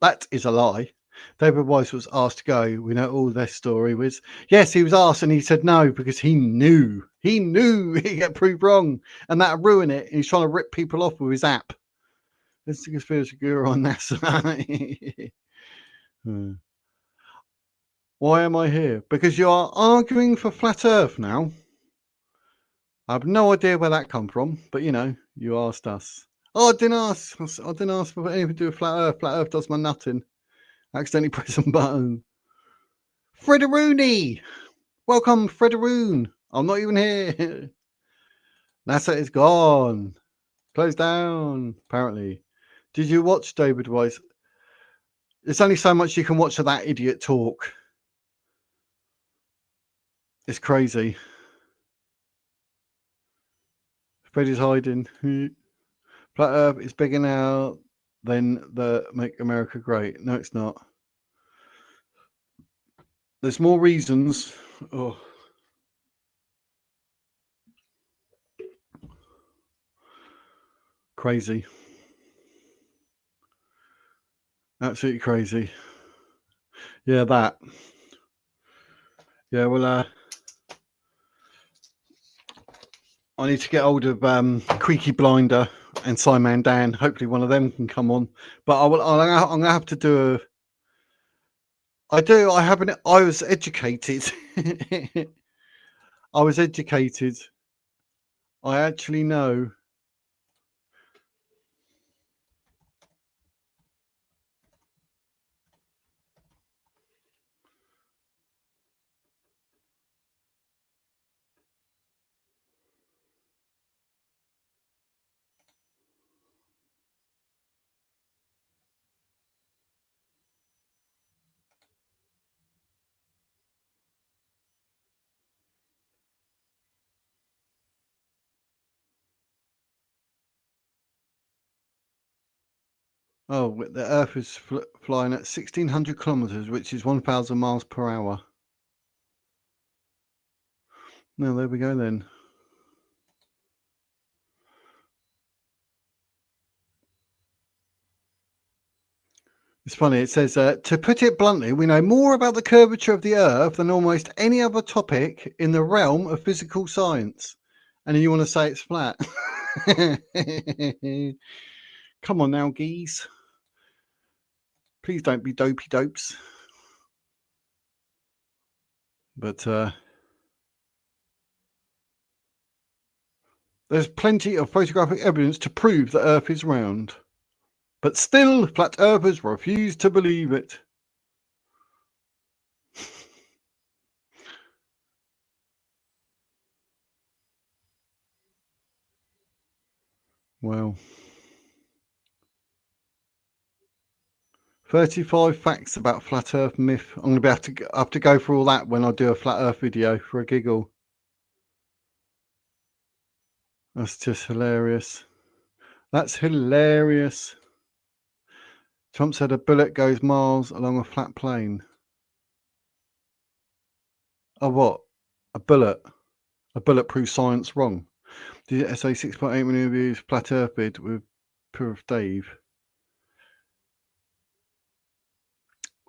That is a lie. David Weiss was asked to go. We know all their story was. Yes, he was asked, and he said no because he knew he'd get proved wrong, and that'd ruin it. And he's trying to rip people off with his app. Let's take a conspiracy guru on NASA. Why am I here? Because you are arguing for flat Earth now. I have no idea where that come from, but you asked us. Oh, I didn't ask for anything to do with flat Earth. Flat Earth does my nutting. I accidentally press some button. Frederoony! Welcome, Frederoon. I'm not even here. NASA is gone. Closed down, apparently. Did you watch David Weiss? There's only so much you can watch of that idiot talk. It's crazy. Freddy's hiding. Flat Earth is bigger now than the Make America Great. No, it's not. There's more reasons. Oh. Crazy. Absolutely crazy. Yeah, that. Yeah, well, I need to get hold of Creaky Blinder and Simon Dan. Hopefully one of them can come on. But I'm going to have to do I was educated. I was educated. I actually know. Oh, the Earth is flying at 1,600 kilometers, which is 1,000 miles per hour. No, there we go then. It's funny. It says, to put it bluntly, we know more about the curvature of the Earth than almost any other topic in the realm of physical science. And then you want to say it's flat. Come on now, geese. Please don't be dopey dopes. But there's plenty of photographic evidence to prove the Earth is round. But still, flat earthers refuse to believe it. Well, 35 facts about flat Earth myth. I'm going to have to go through all that when I do a flat Earth video for a giggle. That's just hilarious. That's hilarious. Trump said a bullet goes miles along a flat plane. Oh, what? A bullet? A bulletproof science wrong. Did it say 6.8 million views? Flat Earth vid with Proof Dave.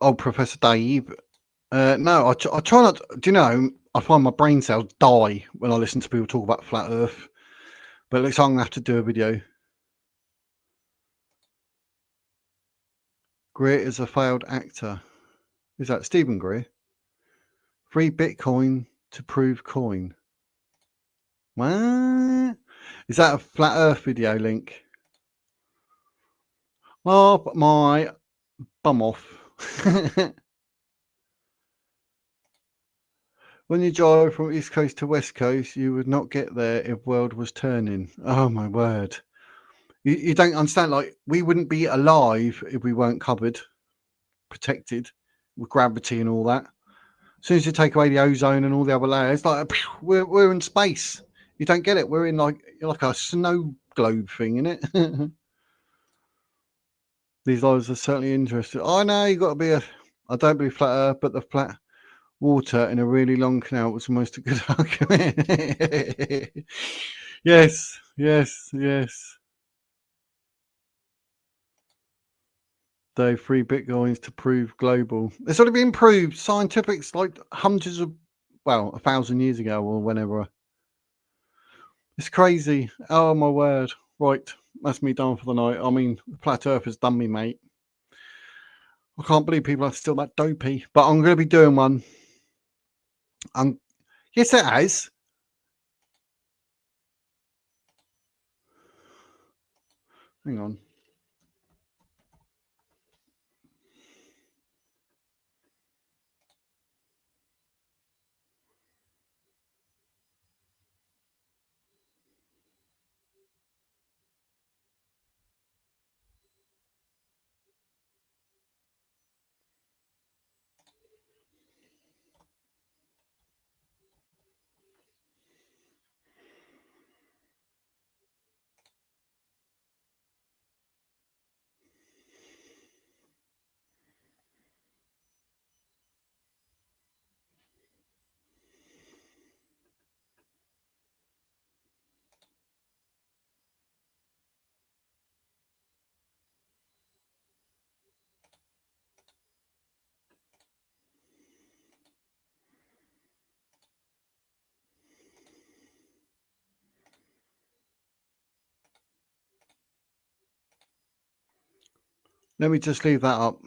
old Professor Dave. No, I try not. Do you know? I find my brain cells die when I listen to people talk about flat Earth. But it looks like I'm gonna have to do a video. Greer is a failed actor. Is that Stephen Greer? Free Bitcoin to prove coin. What? Is that a flat Earth video link? Oh, my bum off. When you drive from East Coast to West Coast, you would not get there if world was turning. Oh, my word. You don't understand. Like, we wouldn't be alive if we weren't covered, protected with gravity and all that. As soon as you take away the ozone and all the other layers, like we're in space. You don't get it. We're in like a snow globe thing, innit? These lives are certainly interesting. I know you got to be I don't believe flat Earth, but the flat water in a really long canal was almost a good argument. Yes. Though free bitcoins to prove global. It's already been proved. Scientific's like hundreds of, 1,000 years ago or whenever. It's crazy. Oh my word. Right, that's me done for the night. I mean, flat Earth has done me, mate. I can't believe people are still that dopey. But I'm going to be doing one. Yes, it has. Hang on. Let me just leave that up.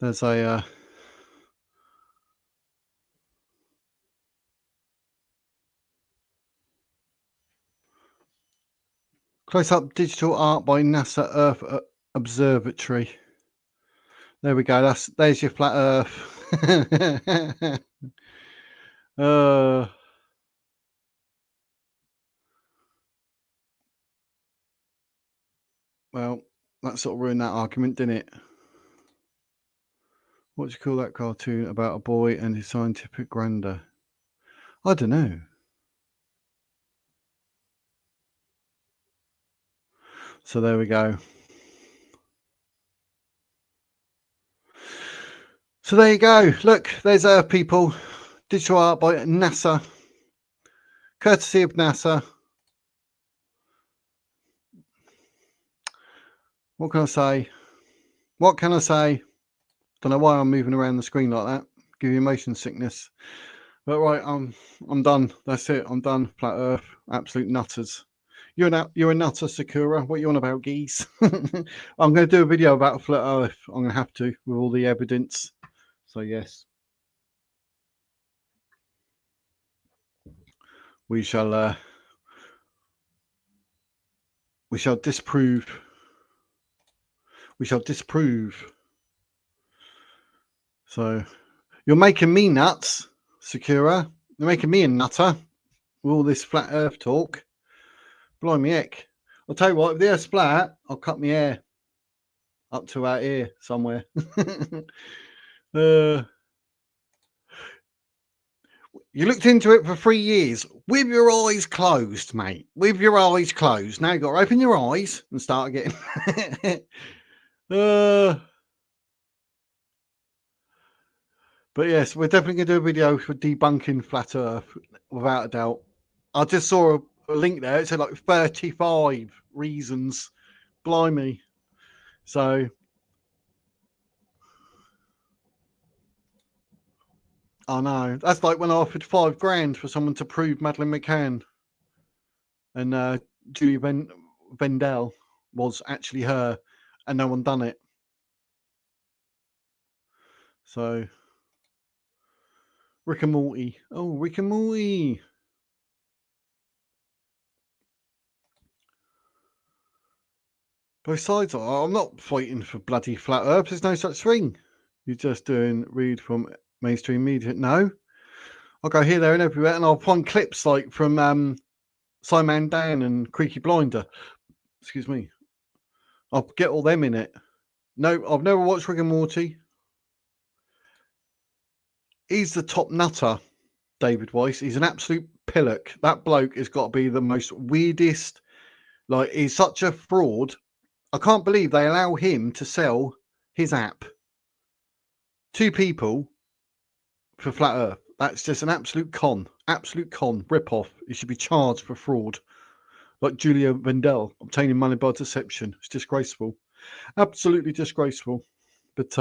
There's a close-up digital art by NASA Earth Observatory. There we go. There's your flat Earth. Well, that sort of ruined that argument, didn't it? What do you call that cartoon about a boy and his scientific grandeur? I don't know. So there we go. So there you go. Look, there's Earth people. Digital art by NASA. Courtesy of NASA. What can I say? Don't know why I'm moving around the screen like that. Give you motion sickness. But right, I'm done. That's it. I'm done. Flat Earth. Absolute nutters. You're a nutter, Sakura. What are you on about, geese? I'm going to do a video about flat Earth. I'm going to have to with all the evidence. So yes, we shall disprove. We shall disprove. So you're making me nuts, Sakura. You're making me a nutter with all this flat Earth talk. Blimey heck. I'll tell you what, if the Earth's flat, I'll cut my hair up to our ear somewhere. You looked into it for 3 years with your eyes closed, mate. With your eyes closed. Now you've got to open your eyes and start again. But yes, we're definitely going to do a video for debunking flat Earth, without a doubt. I just saw a link there. It said like 35 reasons. Blimey. So I know. That's like when I offered $5,000 for someone to prove Madeleine McCann and Julia Vendel was actually her, and no one done it. So, Rick and Morty. Oh, Rick and Morty. Both sides are. I'm not fighting for bloody flat earth. There's no such thing. You're just doing read from mainstream media. No. I'll go here, there, and everywhere, and I'll find clips like from Simon Dan and Creaky Blinder. Excuse me. I'll get all them in it. No, I've never watched Rick and Morty. He's the top nutter, David Weiss. He's an absolute pillock. That bloke has got to be the most weirdest. Like, he's such a fraud. I can't believe they allow him to sell his app to people for Flat Earth. That's just an absolute con. Absolute con. Rip-off. He should be charged for fraud. Like Julia Vendel, obtaining money by deception. It's disgraceful. Absolutely disgraceful. But,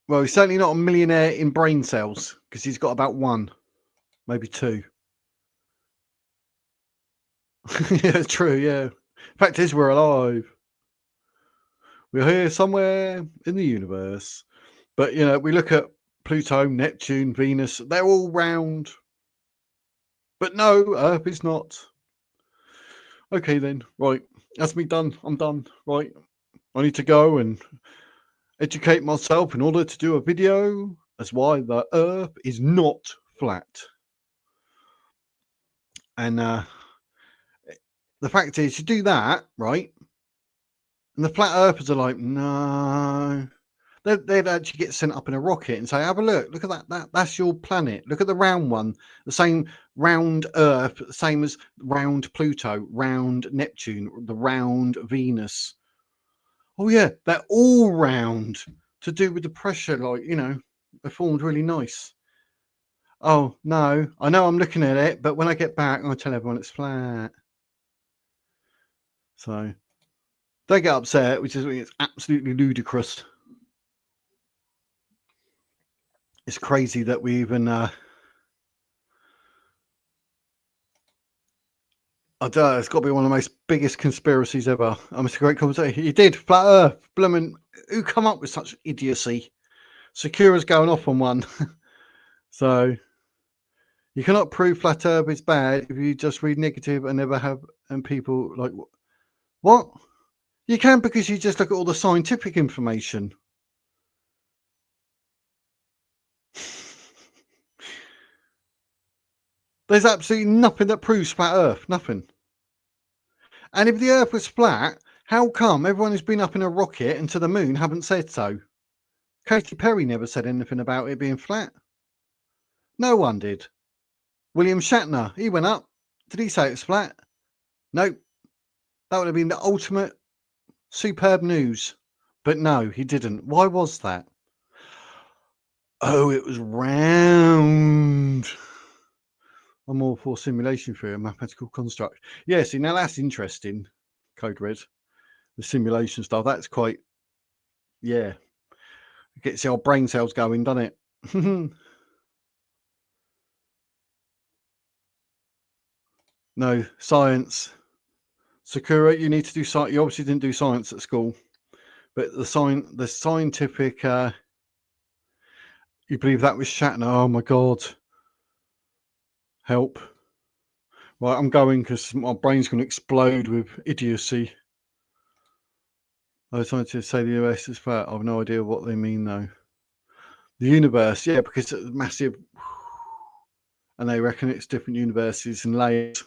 well, he's certainly not a millionaire in brain cells, because he's got about one, maybe two. Yeah, true, yeah. Fact is, we're alive. We're here somewhere in the universe. But, you know, we look at Pluto, Neptune, Venus, they're all round. But no, Earth is not. Okay, then. Right. That's me done. I'm done. Right. I need to go and educate myself in order to do a video as why the Earth is not flat. And the fact is, you do that, right? And the flat earthers are like, no. They'd actually get sent up in a rocket and say, have a look. Look at that. That's your planet. Look at the round one. The same round Earth, the same as round Pluto, round Neptune, the round Venus. Oh, yeah, they're all round to do with the pressure. Like, you know, they're formed really nice. Oh, no, I know I'm looking at it, but when I get back, I'll tell everyone it's flat. So they get upset, which is it's absolutely ludicrous. It's crazy that we even I don't know, it's got to be one of the most biggest conspiracies ever. It's a great conversation. You did flat earth, blooming, who come up with such idiocy? Secura's going off on one. So you cannot prove flat earth is bad if you just read negative and never have, and people like, what? You can, because you just look at all the scientific information. There's absolutely nothing that proves flat earth, nothing. And if the earth was flat, how come everyone who's been up in a rocket and to the moon haven't said so? Katy Perry never said anything about it being flat. No one did. William Shatner, he went up. Did he say it's flat? Nope. That would have been the ultimate superb news. But no, he didn't. Why was that? Oh, it was round. I'm all for simulation theory and mathematical construct. Yeah, see, now that's interesting. Code Red. The simulation stuff, that's quite, yeah. It gets the old brain cells going, doesn't it? No, science. Sakura, you need to do science. You obviously didn't do science at school. But the scientific, you believe that was Shatner? Oh my God. Help. Right, I'm going because my brain's going to explode with idiocy. I was trying to say the US is flat. I have no idea what they mean though. The universe, yeah, because it's massive. And they reckon it's different universes and layers.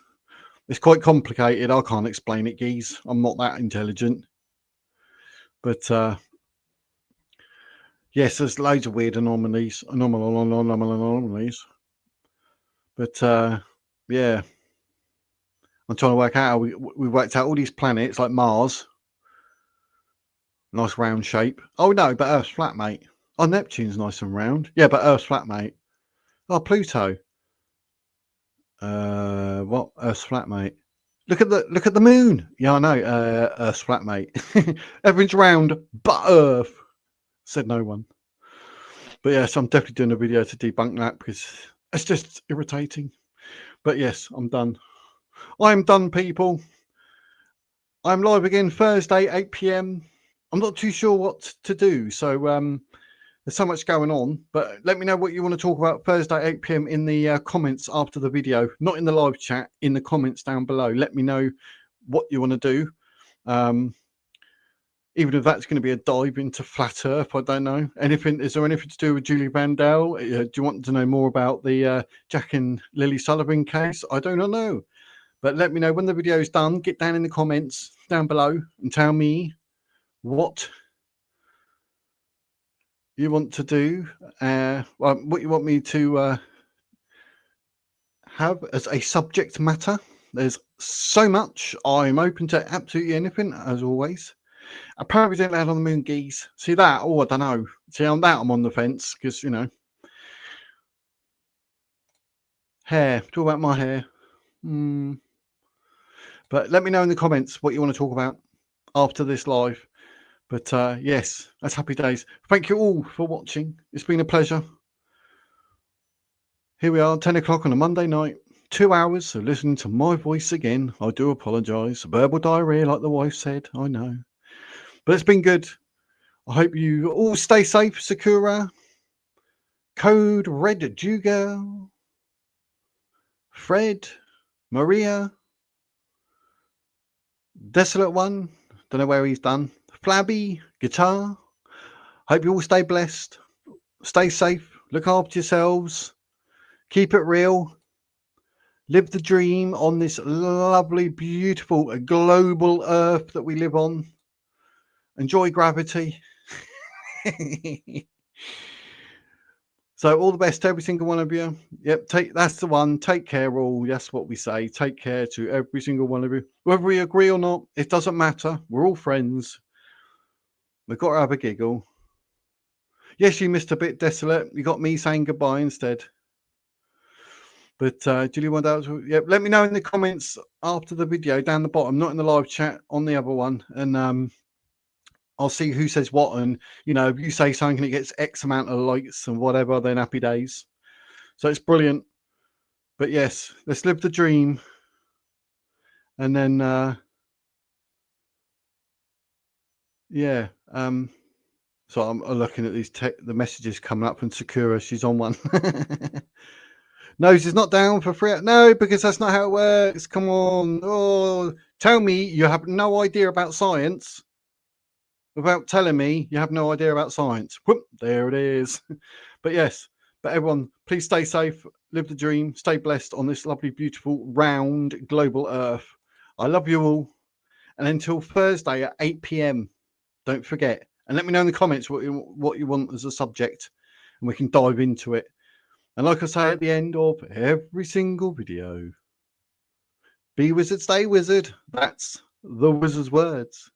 It's quite complicated. I can't explain it, geez. I'm not that intelligent. But yes, there's loads of weird anomalies. But yeah, I'm trying to work out how we worked out all these planets like Mars. Nice round shape. Oh no, but Earth's flat, mate. Oh, Neptune's nice and round. Yeah, but Earth's flat, mate. Oh, Pluto. What? Earth's flat, mate. Look at the moon. Yeah, I know. Earth's flat, mate. Everything's round but Earth. Said no one. But yes, I'm definitely doing a video to debunk that because it's just irritating. But yes, I'm done. I'm done, people. I'm live again Thursday, 8 p.m. I'm not too sure what to do. So there's so much going on. But let me know what you want to talk about Thursday, 8 p.m. in the comments after the video. Not in the live chat, in the comments down below. Let me know what you want to do. Even if that's going to be a dive into flat Earth, I don't know. Anything? Is there anything to do with Julie Vandell? Do you want to know more about the Jack and Lilly Sullivan case? I do not know. But let me know when the video is done. Get down in the comments down below and tell me what you want to do. What you want me to have as a subject matter. There's so much. I'm open to absolutely anything, as always. Apparently, didn't land on the moon geese. See that? Oh, I don't know. See, on that, I'm on the fence because, you know, hair. Talk about my hair. But let me know in the comments what you want to talk about after this live. But yes, that's happy days. Thank you all for watching. It's been a pleasure. Here we are, 10 o'clock on a Monday night. 2 hours of listening to my voice again. I do apologise. Verbal diarrhea, like the wife said. I know. But it's been good. I hope you all stay safe. Sakura, Code Red Jugo, Fred, Maria, Desolate One, don't know where he's done, Flabby, Guitar. Hope you all stay blessed. Stay safe. Look after yourselves. Keep it real. Live the dream on this lovely, beautiful, global Earth that we live on. Enjoy gravity. So all the best to every single one of you. Yep, that's the one. Take care all. That's what we say. Take care to every single one of you. Whether we agree or not, it doesn't matter. We're all friends. We've got to have a giggle. Yes, you missed a bit, Desolate. You got me saying goodbye instead. But Julie, what else? Yep, let me know in the comments after the video down the bottom, not in the live chat, on the other one. And I'll see who says what, and you know, if you say something and it gets X amount of likes and whatever, then happy days. So it's brilliant. But yes, let's live the dream. And then yeah. So I'm looking at these the messages coming up from Sakura. She's on one. No, she's not down for free. No, because that's not how it works. Come on. Oh, tell me you have no idea about science. Without telling me you have no idea about science. Whoop, there it is. But yes, but everyone, please stay safe, live the dream, stay blessed on this lovely, beautiful, round global Earth. I love you all. And until Thursday at 8 p.m, don't forget. And let me know in the comments what you want as a subject, and we can dive into it. And like I say at the end of every single video, be wizard, stay wizard. That's the wizard's words.